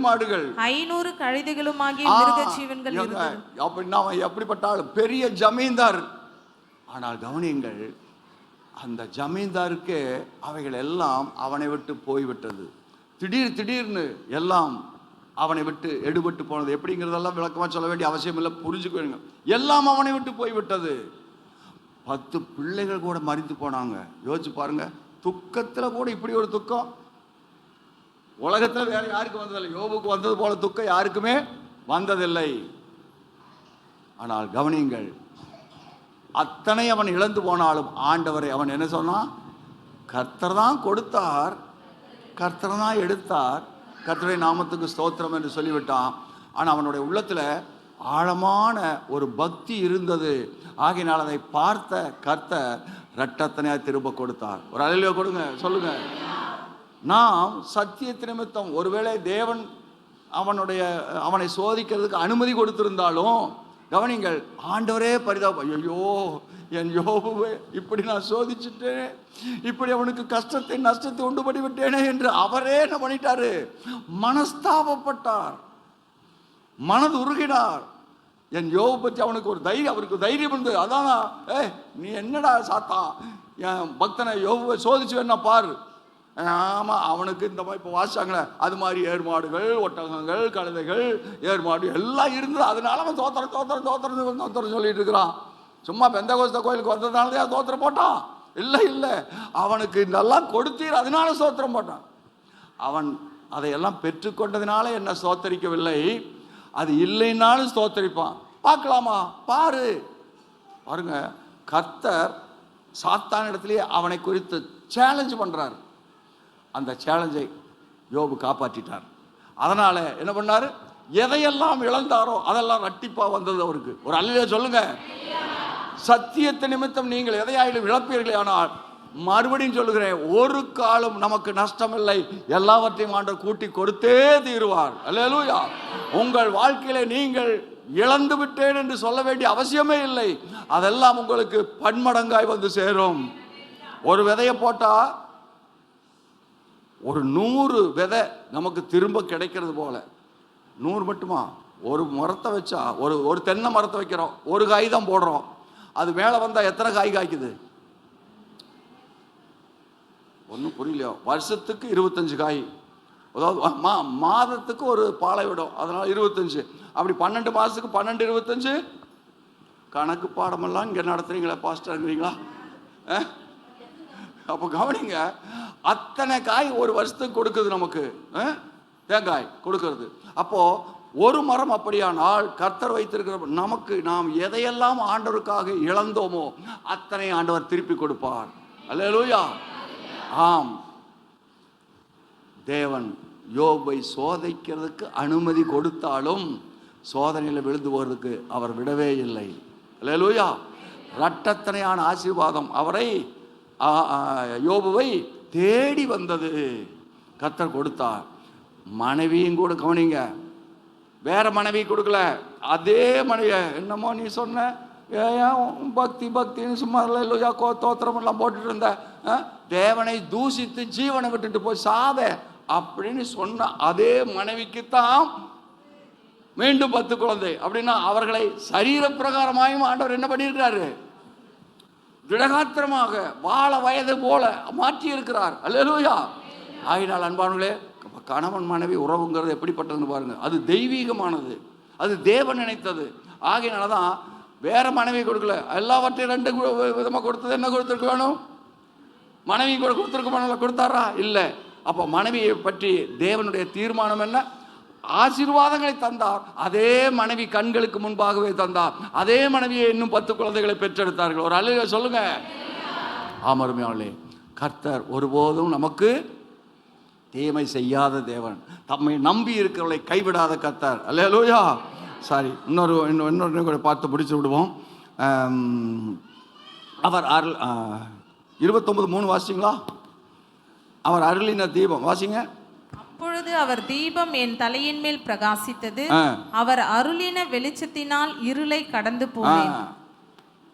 மாடுகள். 500 கழுதைகளும் ஆகிய மிருக ஜீவன்கள் இருந்தது. அப்படின்னா அவன் எப்படிப்பட்ட ஆள்? பெரிய ஜமீன்தார். ஆனால் கவனியுங்கள், அந்த ஜமீன்தாருக்கு அவைகள் எல்லாம் அவனை விட்டு போய்விட்டது. திடீர்னு எல்லாம் அவனை விட்டு எடுபட்டு போனது. எப்படிங்கிறதெல்லாம் விளக்கமாக சொல்ல வேண்டிய அவசியம் இல்லை, புரிஞ்சுக்குவீங்க. எல்லாம் அவனை விட்டு போய்விட்டது. 10 பிள்ளைகள் கூட மரித்து போனாங்க. யோசிச்சு பாருங்க. துக்கத்தில் கூட இப்படி ஒரு துக்கம் உலகத்தில் வேற யாருக்கு வந்ததில்லை. யோபுக்கு வந்தது போல துக்கம் யாருக்குமே வந்ததில்லை. ஆனால் கவனியுங்கள், அத்தனை அவன் இழந்து போனாலும் ஆண்டவரை அவன் என்ன சொன்னான்? கர்த்தர் தான் கொடுத்தார், கர்த்தர் தான் எடுத்தார், கர்த்தருடைய நாமத்துக்கு ஸ்தோத்திரம் என்று சொல்லிவிட்டான். ஆனால் அவனுடைய உள்ளத்தில் ஆழமான ஒரு பக்தி இருந்தது. ஆகையினால் அதை பார்த்த கர்த்தர் இரட்டத்தனையாக திரும்ப கொடுத்தார். ஒரு அல்லேலூயா கொடுங்க, சொல்லுங்க. நாம் சத்தியத்து நிமித்தம் ஒருவேளை தேவன் அவனை சோதிக்கிறதுக்கு அனுமதி கொடுத்திருந்தாலும், கவனிங்கள், ஆண்டவரே பரிதாபம், ஐயோ என் யோபுவே இப்படி நான் சோதிச்சுட்டேன், இப்படி அவனுக்கு கஷ்டத்தை நஷ்டத்தை உண்டு பண்ணி விட்டேனே என்று அவரே என்ன பண்ணிட்டாரு? மனஸ்தாபப்பட்டார், மனது உருகினார். என் யோபு பற்றி அவருக்கு தைரியம் இருந்தது. அதான் நீ என்னடா சாத்தா என் பக்தனை யோபுவை சோதிச்சு வேணா பாரு. ஆமாம், அவனுக்கு இந்த மாதிரி இப்போ வாசிச்சாங்களே அது மாதிரி ஏர்மாடுகள், ஒட்டகங்கள், கழுதைகள், ஏர்மாடு எல்லாம் இருந்தது. அதனால அவன் தோத்திரம் சொல்லிட்டு இருக்கிறான். சும்மா பெந்தகோஸ்த கோயிலுக்கு வந்ததுனாலதான் தோத்திரம் போட்டான்? இல்லை, அவனுக்கு இதெல்லாம் கொடுத்தீர் அதனால ஸ்தோத்திரம் போட்டான். அவன் அதையெல்லாம் பெற்றுக்கொண்டதுனால என்ன ஸ்தோத்தரிக்கவில்லை, அது இல்லைன்னாலும் ஸ்தோத்தரிப்பான். பார்க்கலாமா? பாருங்க, கர்த்தர் சாத்தான் இடத்துலயே அவனை குறித்து சேலஞ்ச் பண்றார். அந்த சேலஞ்சை யோபு காப்பாற்றிட்டார். அதனால என்ன பண்ணாரு? எதையெல்லாம் இழந்தாரோ அதெல்லாம் இரட்டிப்பா வந்தது அவருக்கு. ஒரு அல்லேலூயா சொல்லுங்க. சத்தியத்தை நிமித்தம் நீங்கள் எதையாயிலும் இழப்பீர்களே, ஆனால் மறுபடியும் சொல்லுகிறேன், ஒரு காலம் நமக்கு நஷ்டம் இல்லை, எல்லாவற்றையும் ஆண்டவர் கூட்டி கொடுத்தே தீருவார். அல்லேலூயா. உங்கள் வாழ்க்கையில நீங்கள் இழந்து விட்டேன் என்று சொல்ல வேண்டிய அவசியமே இல்லை. அதெல்லாம் உங்களுக்கு பன்மடங்காய் வந்து சேரும். ஒரு விதையை போட்டா ஒரு 100 விதை நமக்கு திரும்ப கிடைக்கிறது போல. 100 மட்டுமா? ஒரு மரத்தை வச்சா, ஒரு தென்னை மரத்தை வைக்கிறோம், ஒரு காய் தான் போடுறோம், அது மேலே வந்தால் எத்தனை காய் காய்க்குது? ஒன்றும் புரியலையோ. வருஷத்துக்கு 25 காய், அதாவது மாதத்துக்கு ஒரு பாலை விடும், அதனால் 25. அப்படி 12 மாதத்துக்கு 12, 25. கணக்கு பாடமெல்லாம் இங்கே நடத்துறீங்களா பாஸ்டர்ங்கிறீங்களா? அப்போ கவனிங்க, அத்தனை காய் ஒரு வருஷத்துக்கு கொடுக்குது நமக்கு, தேங்காய் கொடுக்கறது. அப்போ ஒரு மரம் அப்படியானால் கர்த்தர் வைத்திருக்கிற நமக்கு நாம் எதையெல்லாம் ஆண்டவருக்காக இழந்தோமோ அத்தனை ஆண்டவர் திருப்பி கொடுப்பார். அல்லேலூயா. ஆம், தேவன் யோபை சோதிக்கிறதுக்கு அனுமதி கொடுத்தாலும் சோதனையில் விழுந்து போகிறதுக்கு அவர் விடவே இல்லை. அல்லேலூயா. இரட்டத்தனையான ஆசீர்வாதம் அவரை யோபுவை தேடி வந்தது. கர்த்தர் கொடுத்தார். மனைவியும் கூட கவனிங்க, வேற மனைவி கொடுக்கல, அதே மனைவிய. என்னமோ நீ சொன்ன பக்தின்னு சும்மா இல்லையா தோத்திரம் எல்லாம் போட்டுட்டு இருந்த, தேவனை தூசித்து ஜீவனை விட்டுட்டு போய் சாத அப்படின்னு சொன்ன அதே மனைவிக்குத்தான் மீண்டும் 10 குழந்தை. அப்படின்னா அவர்களை சரீர பிரகாரமாயும் ஆண்டவர் என்ன பண்ணியிருக்கிறாரு? திடகாத்திரமாக வாழ வயது போல மாற்றி இருக்கிறார். அல்லேலூயா. ஆகினால் அன்பானவர்களே, கணவன் மனைவி உறவுங்கிறது எப்படிப்பட்டதுன்னு பாருங்க. அது தெய்வீகமானது, அது தேவன் நினைத்தது. ஆகையினால தான் வேற மனைவி கொடுக்கல, எல்லாவற்றையும் 2 விதமாக கொடுத்தது. என்ன கொடுத்துருக்க வேணும்? மனைவி கூட கொடுத்துருக்க கொடுத்தாரா? இல்லை. அப்போ மனைவியை பற்றி தேவனுடைய தீர்மானம் என்ன? ஆசீர்வாதங்களை தந்தார். அதே மனைவி கண்களுக்கு முன்பாகவே தந்தார். அதே மனைவியை இன்னும் 10 குழந்தைகளை பெற்றெடுத்தார்கள். ஒரு அல்லேலூயா சொல்லுங்க. ஆமருமையாளே, கர்த்தர் ஒருபோதும் நமக்கு தீமை செய்யாத தேவன், தம்மை நம்பி இருக்கிறவர்களை கைவிடாத கர்த்தர். அல்லேலூயா. சாரி, இன்னொரு பார்த்து முடிச்சு விடுவோம். அவர் 29:3 வாசிங்களா? அவர் அருளின தீபம் வாசிங்க. அப்பொழுது அவர் தீபம் என் தலையின் மேல் பிரகாசித்தது, அவர் அருளின வெளிச்சத்தினால் இருளை கடந்து போனேன்.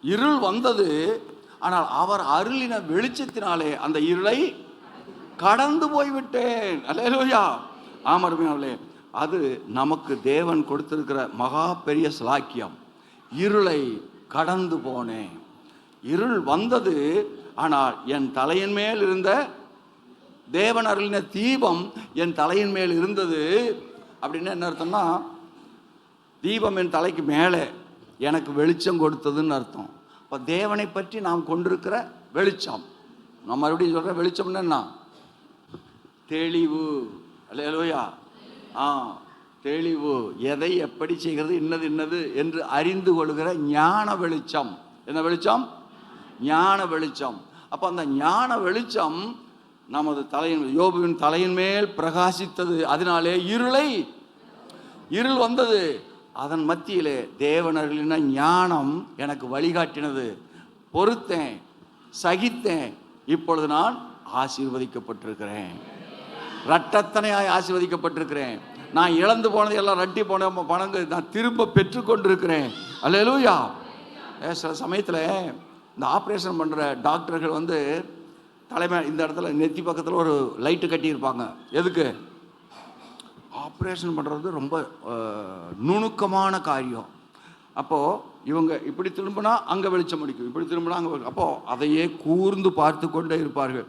இருள் வந்தது, ஆனால் அவர் அருளின வெளிச்சத்தினாலே அந்த இருளை கடந்து போய்விட்டேன். அல்லேலூயா. ஆமருமையாளே, அது நமக்கு தேவன் கொடுத்திருக்கிற மகா பெரிய ஸ்லாக்கியம். இருளை கடந்து போனேன். இருள் வந்தது, ஆனால் என் தலையின் மேல் இருந்த தேவன் அருளின தீபம் என் தலையின் மேல் இருந்தது. அப்படின்னு என்ன அர்த்தம்னா, தீபம் என் தலைக்கு மேலே எனக்கு வெளிச்சம் கொடுத்ததுன்னு அர்த்தம். இப்போ தேவனை பற்றி நாம் கொண்டிருக்கிற வெளிச்சம், நான் மறுபடியும் சொல்கிறேன், வெளிச்சம்னு என்ன? தெளிவு. அல்லேலூயா. தெளிவு. எதை எப்படி செய்கிறது, இன்னது என்று அறிந்து கொள்கிற ஞான வெளிச்சம். என்ன வெளிச்சம்? ஞான வெளிச்சம். அப்போ அந்த ஞான வெளிச்சம் நமது தலையின், யோபுவின் தலையின் மேல் பிரகாசித்தது. அதனாலே இருள் வந்தது. அதன் மத்தியிலே தேவனர்களின் ஞானம் எனக்கு வழிகாட்டினது. பொறுத்தேன், சகித்தேன், இப்பொழுது நான் ஆசீர்வதிக்கப்பட்டிருக்கிறேன். ரட்டத்தனையாய் ஆசீர்வதிக்கப்பட்டிருக்கிறேன். நான் இழந்து போனதை எல்லாம் ரட்டி போன பணங்கள் நான் திரும்ப பெற்றுக்கொண்டிருக்கிறேன். அல்லேலூயா. சில சமயத்தில் இந்த ஆப்ரேஷன் பண்ணுற டாக்டர்கள் வந்து தலைமை இந்த இடத்துல நெத்தி பக்கத்தில் ஒரு லைட்டு கட்டியிருப்பாங்க. எதுக்கு? ஆப்ரேஷன் பண்ணுறது ரொம்ப நுணுக்கமான காரியம். அப்போது இவங்க இப்படி திரும்பினா அங்கே வெளிச்சம் அடிக்கும், இப்படி திரும்பினா அங்கே. அப்போது அதையே கூர்ந்து பார்த்து கொண்டே இருப்பார்கள்.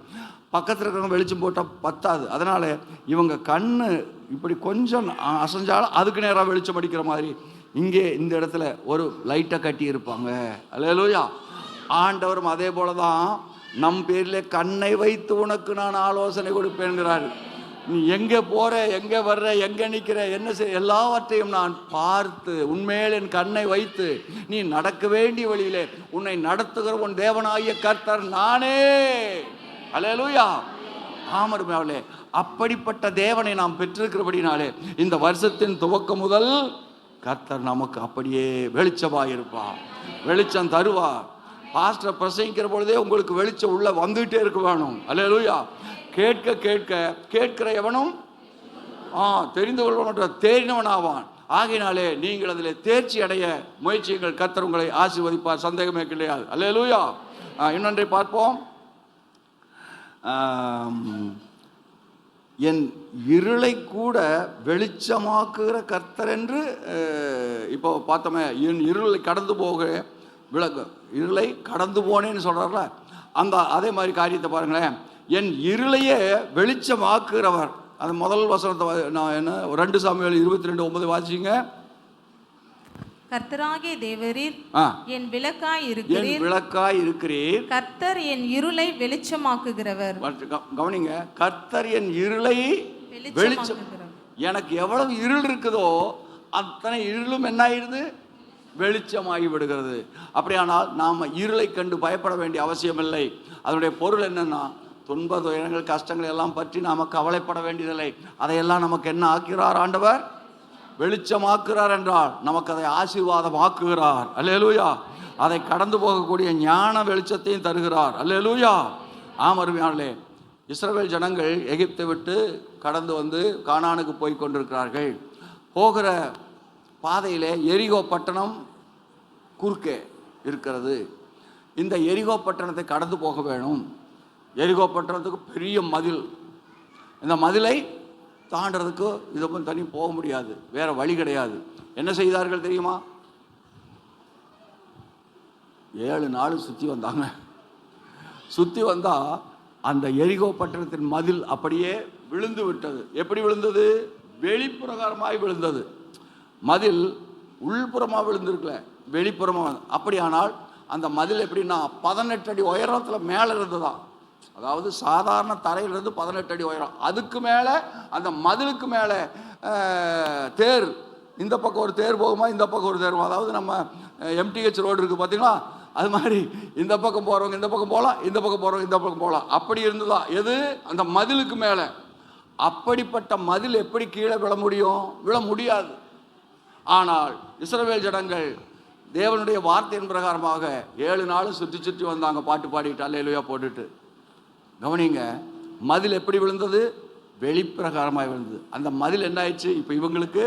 பக்கத்தில் இருக்கிறவங்க வெளிச்சம் போட்டால் பத்தாது. அதனால் இவங்க கண்ணு இப்படி கொஞ்சம் அசைஞ்சாலும் அதுக்கு நேராக வெளிச்சம் அடிக்கிற மாதிரி இங்கே இந்த இடத்துல ஒரு லைட்டை கட்டி இருப்பாங்க. அல்லேலூயா. ஆண்டவரும் அதே போல தான் நம் பேரில் கண்ணை வைத்து உனக்கு நான் ஆலோசனை கொடுப்பேன்கிறார். நீ எங்கே போகிற, எங்கே வர்ற, எங்கே நிற்கிற, என்ன செய்ய, எல்லாவற்றையும் நான் பார்த்து உன்மேல் என் கண்ணை வைத்து நீ நடக்க வேண்டிய வழியிலே உன்னை நடத்துகிற உன் தேவனாகிய கர்த்தர் நானே. அல்லேலூயா. ஆமருமே. அப்படிப்பட்ட தேவனை நாம் பெற்றிருக்கிறபடினாலே இந்த வருஷத்தின் துவக்கம் முதல் கர்த்தர் நமக்கு அப்படியே வெளிச்சமாயிருப்பார், வெளிச்சம் தருவார். பாஸ்டர் பிரசங்கிக்கிற பொழுதே உங்களுக்கு வெளிச்சம் உள்ள வந்துகிட்டே இருக்க வேணும். அல்லேலூயா. கேட்க கேட்க கேட்கிற எவனும் தெரிந்து கொள்வன் தேறினவன் ஆவான். ஆகையினாலே நீங்கள் அதில் தேர்ச்சி அடைய முயற்சிகள். கர்த்தர் உங்களை ஆசீர்வதிப்பார், சந்தேகமே கிடையாது. அல்லேலூயா. இன்னொன்றை பார்ப்போம். என் இருளை கூட வெளிச்சமாக்குகிற கர்த்தர் என்று இப்போ பார்த்தோமே. என் இருளை கடந்து போக விளக்கு, இருளை கடந்து போனேன்னு சொல்கிறார்ல, அந்த அதே மாதிரி காரியத்தை பாருங்களேன். என் இருளையே வெளிச்சமாக்குகிறவர். அது முதல் வசனத்தை நான் என்ன 2 சாமுவேல் 22:9 வாசிங்க. கர்த்தராகிய தேவரீர் என் விளக்காய் இருக்கிறீர். கர்த்தர் என் இருளை வெளிச்சமாக்குகிறவர். கவனிங்க, கர்த்தர் என் இருளை வெளிச்சம். எனக்கு எவ்வளவு இருள் இருக்குதோ அத்தனை இருளும் என்ன ஆயிடுது? வெளிச்சமாகி விடுகிறது. அப்படியானால் நாம் இருளை கண்டு பயப்பட வேண்டிய அவசியம் இல்லை. அதனுடைய பொருள் என்னன்னா, துன்ப துயரங்கள் கஷ்டங்கள் எல்லாம் பற்றி நாம் கவலைப்பட வேண்டியதில்லை. அதையெல்லாம் நமக்கு என்ன ஆக்குகிறார்? ஆண்டவர் வெளிச்சமாக்குறார் என்றால் நமக்கு அதை ஆசீர்வாதமாக்குகிறார். அல்லேலூயா. அதை கடந்து போகக்கூடிய ஞான வெளிச்சத்தையும் தருகிறார். அல்லேலூயா. அருமையானே, இஸ்ரவேல் ஜனங்கள் எகிப்தை விட்டு கடந்து வந்து கானானுக்கு போய் கொண்டிருக்கிறார்கள். போகிற பாதையிலே எரிகோ பட்டணம் குறுக்கே இருக்கிறது. இந்த எரிகோ பட்டணத்தை கடந்து போக வேணும். எரிகோ பட்டணத்துக்கு பெரிய மதில். இந்த மதிலை தாண்டறதுக்கு இதுவும் தனி போக முடியாது, வேற வழி கிடையாது. என்ன செய்தார்கள் தெரியுமா? 7 நாள் சுற்றி வந்தாங்க. சுற்றி வந்தால் அந்த எரிகோ பட்டணத்தின் மதில் அப்படியே விழுந்து விட்டது. எப்படி விழுந்தது? வெளிப்புறகாரமாய் விழுந்தது. மதில் உள்புறமாக விழுந்திருக்கல, வெளிப்புறமாக. அப்படியானால் அந்த மதில் எப்படின்னா 18 அடி உயரத்தில் மேலே இருந்துதான். அதாவது சாதாரண தரையிலிருந்து 18 அடி உயரம். அதுக்கு மேலே அந்த மதிலுக்கு மேலே தேர், இந்த பக்கம் ஒரு தேர் போகுமா, இந்த பக்கம் ஒரு தேர் போகும். அதாவது நம்ம எம்டிஹெச் ரோடு இருக்குது பார்த்தீங்களா, அது மாதிரி இந்த பக்கம் போகிறவங்க இந்த பக்கம் போகலாம், இந்த பக்கம் போகிறவங்க இந்த பக்கம் போகலாம். அப்படி இருந்துதான். எது? அந்த மதிலுக்கு மேலே. அப்படிப்பட்ட மதில் எப்படி கீழே விழ முடியும்? விழ முடியாது. ஆனால் இஸ்ரவேல் ஜனங்கள் தேவனுடைய வார்த்தையின் பிரகாரமாக 7 நாள் சுற்றி சுற்றி வந்தாங்க, பாட்டு பாடிட்டு அல்லேலூயா போட்டுட்டு. கவனிங்க, மதில் எப்படி விழுந்தது? வெளிப்பிரகாரமாக விழுந்தது. அந்த மதில் என்ன ஆயிடுச்சு? இப்போ இவங்களுக்கு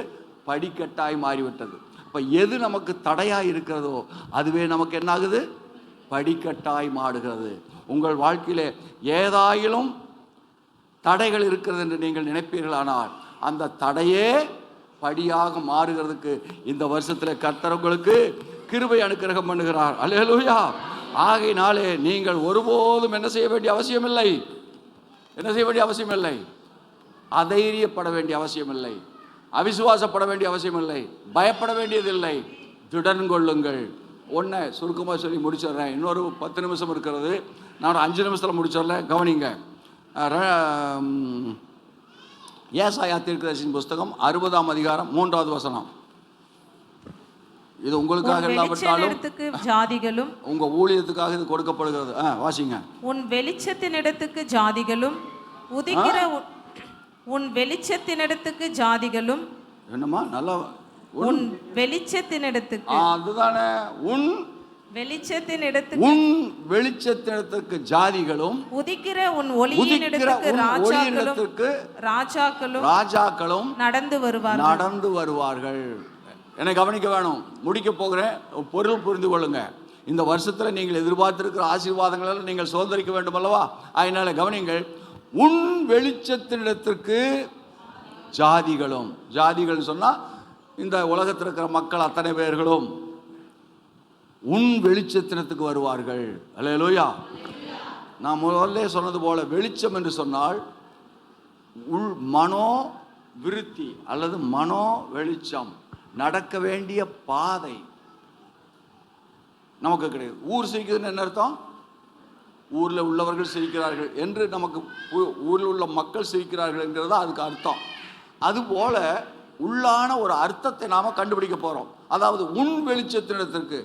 படிக்கட்டாய் மாறிவிட்டது. இப்போ எது நமக்கு தடையாக இருக்கிறதோ அதுவே நமக்கு என்ன ஆகுது? படிக்கட்டாய் மாறுகிறது. உங்கள் வாழ்க்கையில் ஏதாயிலும் தடைகள் இருக்கிறது என்று நீங்கள் நினைப்பீர்களானால் அந்த தடையே படியாக மாறுகிறதுக்கு இந்த வருஷத்தில் கர்த்தர் உங்களுக்கு கிருபை அனுக்கிரகம் பண்ணுகிறார். அல்லேலூயா. ஆகையினாலே நீங்கள் ஒருபோதும் என்ன செய்ய வேண்டிய அவசியமில்லை, என்ன செய்ய வேண்டிய அவசியமில்லை, அதைரியப்பட வேண்டிய அவசியமில்லை, அவிசுவாசப்பட வேண்டிய அவசியமில்லை, பயப்பட வேண்டியதில்லை. திடன் கொள்ளுங்கள். ஒன்றை சுருக்கமாக சொல்லி முடிச்சிடுறேன். இன்னொரு 10 நிமிஷம் இருக்கிறது, நான் 5 நிமிஷத்தில் முடிச்சிடறேன். கவனிங்க. ஏசாயா தீர்க்கதரிசியின் புஸ்தகம் 60ஆம் அதிகாரம் 3வது வசனம். இது உங்களுக்காக இல்லாவிட்டாலும் வெளிச்சத்தினிடத்துக்கு ஜாதிகளும் உங்க ஊழியத்துக்காக இது கொடுக்கப்படுகிறது. வாசிங்க. உன் வெளிச்சத்தினிடத்துக்கு ஜாதிகளும் உதிக்கிற உன் வெளிச்சத்தினிடத்துக்கு ஜாதிகளும். என்னம்மா நல்லா? உன் வெளிச்சத்தினிடத்துக்கு. அதுதானே, உன் வெளிச்சத்தினிடத்துக்கு. உன் வெளிச்சத்தினிடத்துக்கு ஜாதிகளும் உதிக்கிற உன் ஒளியினிடத்துக்கு ராஜாக்களும் நடந்து வருவார்கள். என்னை கவனிக்க வேணும், முடிக்க போகிறேன். பொருள் புரிந்து கொள்ளுங்க. இந்த வருஷத்தில் நீங்கள் எதிர்பார்த்திருக்கிற ஆசீர்வாதங்களை நீங்கள் சுதந்திரிக்க வேண்டும் அல்லவா? அதனால கவனிங்கள். உன் வெளிச்சத்தினிடத்திற்கு ஜாதிகளும். ஜாதிகள் சொன்னால் இந்த உலகத்தில் இருக்கிற மக்கள் அத்தனை பேர்களும் உன் வெளிச்சத்தினத்துக்கு வருவார்கள். அல்லேலூயா. நான் முதல்ல சொன்னது போல வெளிச்சம் என்று சொன்னால் உள் மனோ விருத்தி அல்லது மனோ வெளிச்சம், நடக்க வேண்டிய பாதை நமக்கு கிடையாது. ஊர் சிரிக்குதுன்னு என்ன அர்த்தம்? ஊரில் உள்ளவர்கள் சிரிக்கிறார்கள் என்று, நமக்கு ஊரில் உள்ள மக்கள் சிரிக்கிறார்கள் என்கிறது அதுக்கு அர்த்தம். அதுபோல உள்ளான ஒரு அர்த்தத்தை நாம் கண்டுபிடிக்க போகிறோம். அதாவது உன் வெளிச்சத்தினிடத்திற்கு,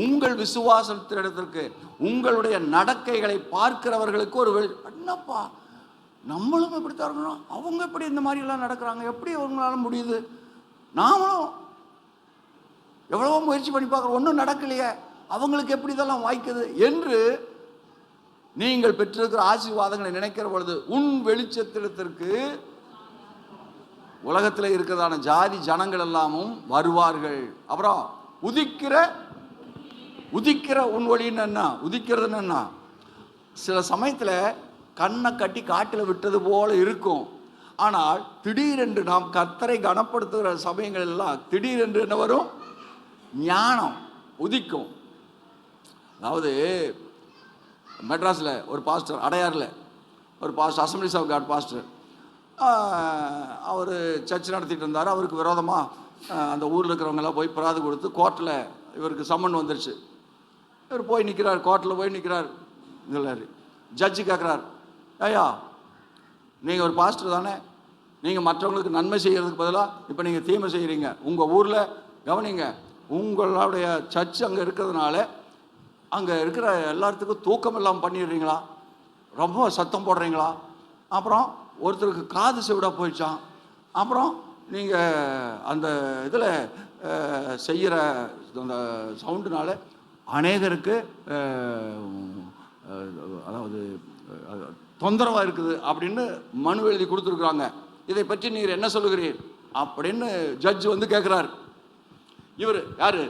உங்கள் விசுவாசத்தினிடத்திற்கு, உங்களுடைய நடக்கைகளை பார்க்கிறவர்களுக்கு ஒரு என்னப்பா நம்மளும் எப்படித்தான் இருக்கணும், அவங்க எப்படி இந்த மாதிரிலாம் நடக்கிறாங்க, எப்படி அவங்களால முடியுது, நாமளும் எவ்வளவோ முயற்சி பண்ணி பார்க்குறோம், ஒன்றும் நடக்கலையே, அவங்களுக்கு எப்படி இதெல்லாம் வாய்க்குது என்று நீங்கள் பெற்றிருக்கிற ஆசீர்வாதங்களை நினைக்கிற பொழுது உன் வெளிச்சத்திடத்திற்கு உலகத்தில் இருக்கிறதான ஜாதி ஜனங்கள் எல்லாமும் வருவார்கள். அப்புறம் உதிக்கிற உன் ஒளின்னு என்ன? உதிக்கிறதுன்னு என்ன? சில சமயத்தில் கண்ணை கட்டி காட்டில் விட்டது போல இருக்கும். ஆனால் திடீரென்று நாம் கர்த்தரை கனப்படுத்துகிற சமயங்கள் எல்லாம் திடீரென்று என்ன வரும்? ஞானம் உதிக்கும். அதாவது மெட்ராஸில் ஒரு பாஸ்டர், அடையாறில் ஒரு pastor, assemblies of God pastor, அவர் சர்ச் நடத்திட்டு இருந்தார். அவருக்கு விரோதமாக அந்த ஊரில் இருக்கிறவங்கெல்லாம் போய் பிராது கொடுத்து கோர்ட்டில் இவருக்கு சம்மன் வந்துருச்சு. இவர் போய் நிற்கிறார், கோர்ட்டில் போய் நிற்கிறார். இதில் ஜட்ஜு கேட்குறார், ஐயா நீங்கள் ஒரு பாஸ்டர் தானே, நீங்கள் மற்றவங்களுக்கு நன்மை செய்கிறதுக்கு பதிலாக இப்போ நீங்கள் தீமை செய்கிறீங்க. உங்கள் ஊரில் கவனிங்க, உங்களுடைய சர்ச் அங்கே இருக்கிறதுனால அங்கே இருக்கிற எல்லாத்துக்கும் தூக்கம் இல்லாமல் பண்ணிடுறீங்களா, ரொம்ப சத்தம் போடுறீங்களா, அப்புறம் ஒருத்தருக்கு காது செவிடாக போயிடுச்சான், அப்புறம் நீங்கள் அந்த இதில் செய்கிற அந்த சவுண்டுனால அநேகருக்கு அதாவது தொந்தரவாக இருக்குது அப்படின்னு மனு எழுதி கொடுத்துருக்குறாங்க. இதை பற்றி நீங்கள் என்ன சொல்லுகிறீர் அப்படின்னு ஜட்ஜ் வந்து கேட்குறாரு. இவர் யார்?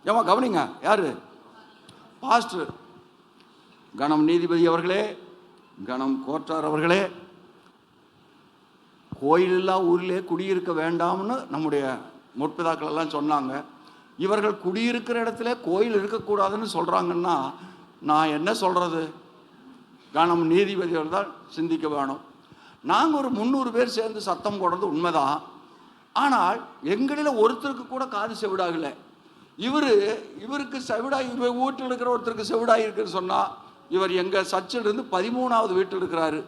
ஏமா கவனிங்க, யார்? பாஸ்டர். கணம் நீதிபதி அவர்களே, கணம் கோர்ட்டார் அவர்களே, கோயிலெல்லா ஊரிலே குடியிருக்க வேண்டாம்னு நம்முடைய முற்பிதாக்கள் எல்லாம் சொன்னாங்க. இவர்கள் குடியிருக்கிற இடத்துல கோயில் இருக்கக்கூடாதுன்னு சொல்கிறாங்கன்னா நான் என்ன சொல்கிறது? கணம் நீதிபதிகள் தான் சிந்திக்க வேணும். நாங்கள் ஒரு 300 பேர் சேர்ந்து சத்தம் போடுறது உண்மைதான். ஆனால் எங்களில் ஒருத்தருக்கு கூட காது செவிடாகலை. இவருக்கு செவிடாய், இவர் வீட்டில் இருக்கிற ஒருத்தருக்கு செவிடாய் இருக்குன்னு சொன்னால், இவர் எங்கள் சர்ச்சிலிருந்து 13வது வீட்டில் இருக்கிறாரு.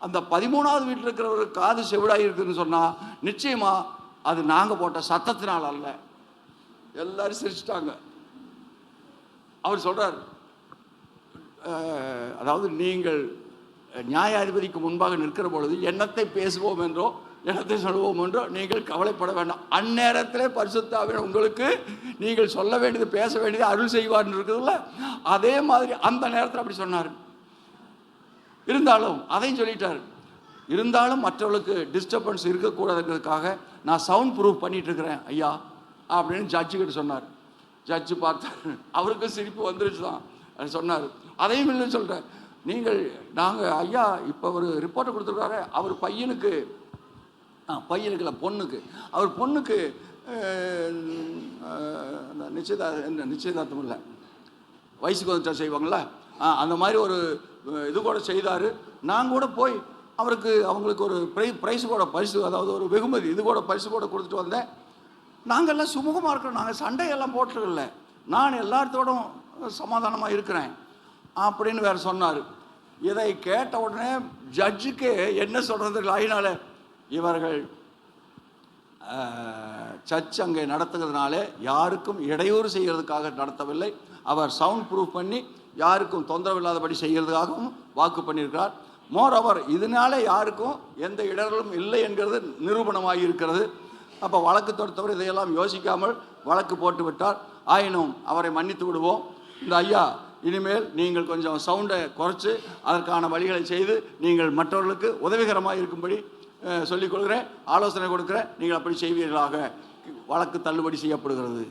அந்த 13வது வீட்டில் இருக்கிறவருக்கு காது செவிடாய் இருக்குன்னு சொன்னால் நிச்சயமாக அது நாங்கள் போட்ட சத்தத்தினால் அல்ல. எல்லாரும் சிரிச்சிட்டாங்க. அவர் சொல்கிறார், அதாவது நீங்கள் நியாயாதிபதிக்கு முன்பாக நிற்கிற பொழுது என்னத்தை பேசுவோம் என்றோ என்னத்தை சொல்வோம் என்றோ நீங்கள் கவலைப்பட வேண்டாம். அந்நேரத்தில் பரிசுத்த ஆவியானவர் உங்களுக்கு நீங்கள் சொல்ல வேண்டியது பேச வேண்டியது அருள் செய்வார்னு இருக்குதுல்ல, அதே மாதிரி அந்த நேரத்தில் அப்படி சொன்னார். இருந்தாலும் அதையும் சொல்லிட்டார். இருந்தாலும் மற்றவர்களுக்கு டிஸ்டர்பன்ஸ் இருக்கக்கூடாதுன்றதுக்காக நான் சவுண்ட் ப்ரூஃப் பண்ணிட்டு இருக்கிறேன் ஐயா அப்படின்னு ஜட்ஜுக்கிட்ட சொன்னார். ஜட்ஜு பார்த்தார், அவருக்கும் சிரிப்பு வந்துருச்சு தான். சொன்னார், அதையும் இல்லைன்னு சொல்கிறேன், நாங்கள் ஐயா இப்போ ஒரு ரிப்போர்ட்டை கொடுத்துருக்காரு, அவர் பையனுக்கு இல்லை பொண்ணுக்கு, அவர் பொண்ணுக்கு நிச்சயதார்த்தம் இல்லை, வயசுக்கு வந்துட்டா செய்வாங்களா, அந்த மாதிரி ஒரு இது கூட செய்தார். நான் கூட போய் அவங்களுக்கு ஒரு ப்ரைஸ் கூட, பரிசு, அதாவது ஒரு வெகுமதி இது கூட பரிசு கூட கொடுத்துட்டு வந்தேன். நாங்கள்லாம் சுமூகமாக இருக்கிறோம், நாங்கள் சண்டையெல்லாம் போட்டுருக்கல, நான் எல்லாத்தோடும் சமாதானமாக இருக்கிறேன் அப்படின்னு வேறு சொன்னார். இதை கேட்ட உடனே ஜட்ஜுக்கு என்ன சொல்கிறது இல்லை. அதனால இவர்கள் சர்ச் அங்கே நடத்துகிறதுனால யாருக்கும் இடையூறு செய்கிறதுக்காக நடத்தவில்லை. அவர் சவுண்ட் ப்ரூஃப் பண்ணி யாருக்கும் தொந்தரவு இல்லாதபடி செய்கிறதுக்காகவும் வாக்கு பண்ணியிருக்கிறார். மோர் அவர் இதனால யாருக்கும் எந்த இடர்களும் இல்லை என்கிறது நிரூபணமாகி இருக்கிறது. அப்போ வழக்கு தொடுத்தவர் இதையெல்லாம் யோசிக்காமல் வழக்கு போட்டு விட்டார். ஆயினும் அவரை மன்னித்து விடுவோம். இந்த ஐயா இனிமேல் நீங்கள் கொஞ்சம் சவுண்டை குறைச்சி அதற்கான வழிகளை செய்து நீங்கள் மற்றவர்களுக்கு உதவிகரமாக இருக்கும்படி சொல்லிக் கொடுக்குறேன், ஆலோசனை கொடுக்குறேன். நீங்கள் அப்படி செய்வீர்களாக. வழக்கு தள்ளுபடி செய்யப்படுகிறது.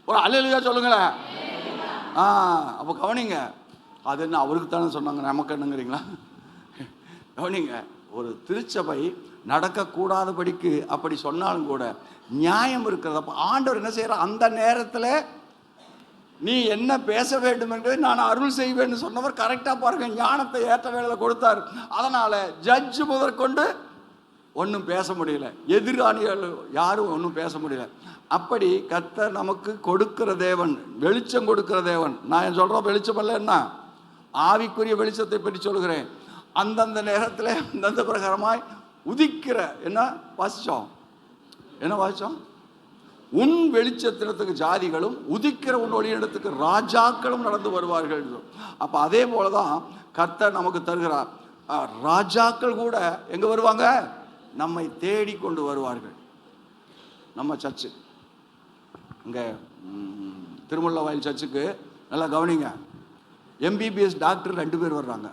ஒரு அல்லேலூயா சொல்லுங்களேன். அப்போ கவனிங்க, அது என்ன அவருக்கு தானே சொன்னாங்க, நமக்கு என்னங்கிறீங்களா? கவனிங்க, ஒரு திருச்சபை நடக்கக்கூடாதபடிக்கு அப்படி சொன்னாலும் கூட நியாயம் இருக்கிறது. அப்போ ஆண்டவர் என்ன செய்கிறார், அந்த நேரத்தில் நீ என்ன பேச வேண்டும் என்பதை நான் அருள் செய்வேன்னு சொன்னவர் கரெக்டாக பாருங்க, ஞானத்தை ஏற்ற வேலையில் கொடுத்தார். அதனால் ஜட்ஜு முதற்கொண்டு ஒன்றும் பேச முடியல, எதிராளிகள் யாரும் ஒன்றும் பேச முடியல. அப்படி கர்த்தர் நமக்கு கொடுக்கிற தேவன், வெளிச்சம் கொடுக்கிற தேவன். நான் சொல்கிறேன் வெளிச்சம் அல்ல, என்ன ஆவிக்குரிய வெளிச்சத்தை பற்றி சொல்கிறேன். அந்தந்த நேரத்தில் அந்தந்த பிரகாரமாய் உதிக்கிற என்ன வாசித்தோம், உன் வெளிச்சத்தினத்துக்கு ஜாதிகளும் உதிக்கிற உன் ஒளியிடத்துக்கு ராஜாக்களும் நடந்து வருவார்கள். அப்போ அதே போல தான் கர்த்தர் நமக்கு தருகிறார். ராஜாக்கள் கூட எங்கே வருவாங்க, நம்மை தேடி கொண்டு வருவார்கள். நம்ம சர்ச்சு இங்கே திருமுல்லவாயில் சர்ச்சுக்கு நல்லா கவனிங்க, எம்பிபிஎஸ் டாக்டர் 2 பேர் வர்றாங்க,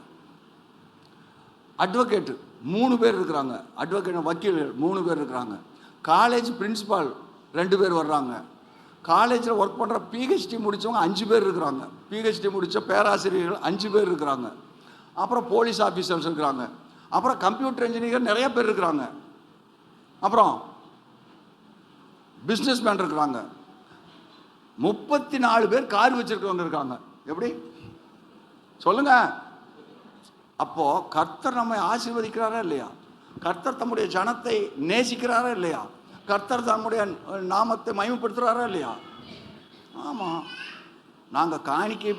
அட்வொகேட்டு 3 பேர் இருக்கிறாங்க, அட்வொகேட் வக்கீல் 3 பேர் இருக்கிறாங்க, காலேஜ் பிரின்சிபால் 2 பேர் வர்றாங்க, காலேஜில் ஒர்க் பண்ணுற பிஹெச்டி முடித்தவங்க 5 பேர் இருக்கிறாங்க, பிஹெச்டி முடித்த பேராசிரியர்கள் 5 பேர் இருக்கிறாங்க, அப்புறம் போலீஸ் ஆஃபீஸர்ஸ் இருக்கிறாங்க, அப்புறம் கம்ப்யூட்டர் இன்ஜினியர் நிறைய பேர் இருக்கிறாங்க, அப்புறம் பிஸ்னஸ் மேன் இருக்கிறாங்க, 34 பேர் கார் வச்சிருக்கவங்க இருக்காங்க. எப்படி சொல்லுங்க? அப்போ கர்த்தர் நம்மை ஆசீர்வதிக்கிறாரா இல்லையா? கர்த்தர் தம்முடைய ஜனத்தை நேசிக்கிறாரா இல்லையா? கர்த்தர் தம்முடைய நாமத்தை மகிமைப்படுத்துகிறாரா இல்லையா? ஆமாம், நாங்கள் காணிக்கை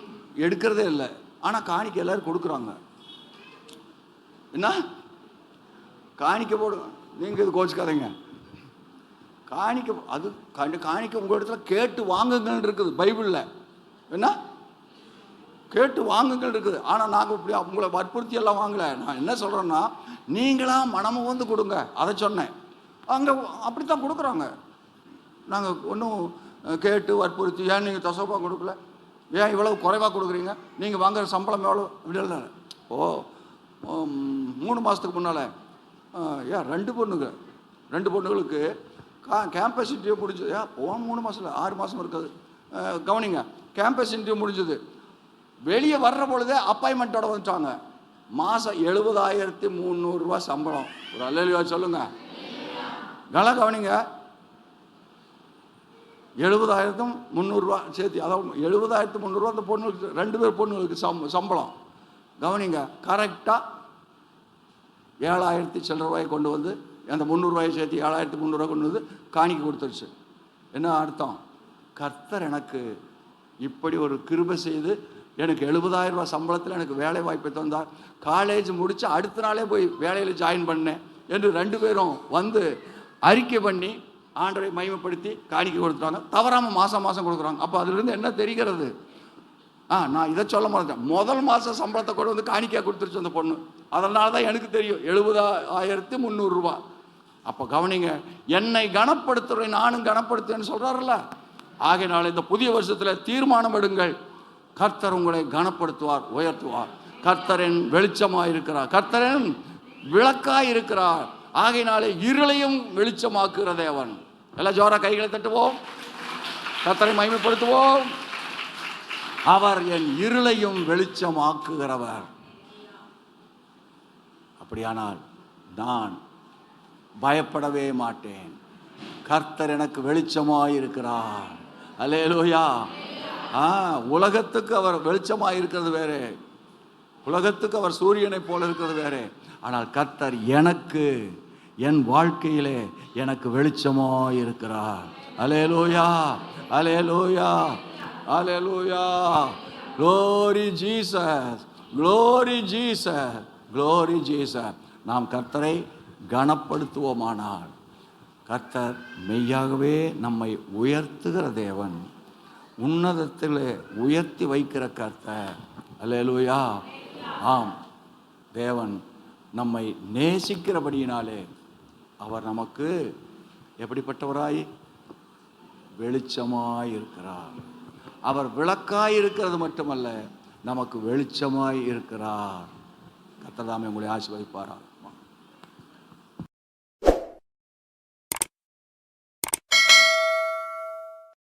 எடுக்கிறதே இல்லை, ஆனால் காணிக்கை எல்லாரும் கொடுக்குறாங்க. என்ன காணிக்கை போடுங்க, நீங்கள் இது கோச்சிக்காதீங்க. காணிக்கை அது காணிக்கை உங்கள் இடத்துல கேட்டு வாங்குங்கன்னு இருக்குது பைபிளில். என்ன கேட்டு வாங்குங்கள் இருக்குது. ஆனால் நாங்கள் இப்படி உங்களை வற்புறுத்தி எல்லாம் வாங்கலை. நான் என்ன சொல்கிறேன்னா, நீங்களாக மனமும் வந்து கொடுங்க, அதை சொன்னேன். அங்கே அப்படித்தான் கொடுக்குறாங்க. நாங்கள் ஒன்றும் கேட்டு வற்புறுத்தி, ஏன் நீங்கள் தசோபா கொடுக்கல, ஏன் இவ்வளவு குறைவாக கொடுக்குறீங்க, நீங்கள் வாங்குற சம்பளம் எவ்வளோ, இப்படி இல்லை. 3 மாதத்துக்கு முன்னால் ஏன் 2 பொண்ணுகளுக்கு கேம்பஸ் இன்டர்வியூ முடிஞ்சது. 3 மாதம் இல்லை, 6 மாதம் இருக்காது. கவனிங்க, கேம்பஸ் இன்டர்வியூ முடிஞ்சது. வெளியே வர்ற பொழுதே அப்பாயின்மெண்ட்டோட வந்துட்டாங்க. மாதம் 70,300 ரூபா சம்பளம். ஒரு அல்லேலூயா சொல்லுங்க. நல்லா கவனிங்க, 70,300 ரூபா சேர்த்து, அதாவது 70,300 ரூபா அந்த பொண்ணுகளுக்கு, 2 பேர் பொண்ணுகளுக்கு சம்பளம். கவனிங்க, கரெக்டாக 7,000 சில்லற ரூபாய் கொண்டு வந்து, அந்த 300 ரூபாயை சேர்த்து 7,300 ரூபாய் கொண்டு வந்து காணிக்கை கொடுத்துருச்சு. என்ன அர்த்தம்? கர்த்தர் எனக்கு இப்படி ஒரு கிருபை செய்து எனக்கு 70,000 ரூபா சம்பளத்தில் எனக்கு வேலை வாய்ப்பை தந்தார். காலேஜ் முடித்து அடுத்த நாளே போய் வேலையில் ஜாயின் பண்ணேன் என்று 2 பேரும் வந்து அறிக்கை பண்ணி ஆண்டவரை மகிமைப்படுத்தி காணிக்கை கொடுத்துட்டாங்க. தவறாமல் மாதம் கொடுக்குறாங்க. அப்போ அதுலேருந்து என்ன தெரிகிறது? நான் இதை சொல்ல மாட்டேன். முதல் மாதம் சம்பளத்தை கொண்டு வந்து காணிக்கையாக கொடுத்துருச்சு அந்த பொண்ணு. அதனால தான் எனக்கு தெரியும் 70,300 ரூபா. அப்போ கவனிங்க, என்னை கனப்படுத்துகிறேன் நானும் கனப்படுத்துவேன்னு சொல்கிறாருல்ல. ஆகையினால இந்த புதிய வருஷத்தில் தீர்மானம் எடுங்கள், கர்த்தர் உங்களை கனப்படுத்துவார், உயர்த்துவார். கர்த்தரின் வெளிச்சமாக இருக்கிறார், கர்த்தரின் விளக்காய் இருக்கிறார். ஆகையினாலே இருளையும் வெளிச்சமாக்குகிற தேவன். எல்லாம் ஜோரா கைகளை தட்டுவோம், கர்த்தரை மகிமைப்படுத்துவோம். அவர் என் இருளையும் வெளிச்சமாக்குகிறவர். அப்படியானால் நான் பயப்படவே மாட்டேன். கர்த்தர் எனக்கு வெளிச்சமாய் இருக்கிறார். அல்லேலூயா. உலகத்துக்கு அவர் வெளிச்சமாய் இருக்கிறது வேறு, உலகத்துக்கு அவர் சூரியனை போல இருக்கிறது வேறு. ஆனால் கர்த்தர் எனக்கு, என் வாழ்க்கையிலே எனக்கு வெளிச்சமாய் இருக்கிறார். அல்லேலூயா, அல்லேலூயா, அல்லேலூயா. Glory Jesus, glory Jesus, glory Jesus. நாம் கர்த்தரை கனப்படுத்துவோமானால், கர்த்தர் மெய்யாகவே நம்மை உயர்த்துகிற தேவன், உன்னதத்தில் உயர்த்தி வைக்கிற கர்த்தர். அல்லேலூயா. ஆம், தேவன் நம்மை நேசிக்கிறபடியினாலே அவர் நமக்கு எப்படிப்பட்டவராய்? வெளிச்சமாய் இருக்கிறார். அவர் விளக்காய் இருக்கிறது மட்டுமல்ல, நமக்கு வெளிச்சமாய் இருக்கிறார். கர்த்தர் தாமே உங்களை ஆசீர்வதிப்பாராக.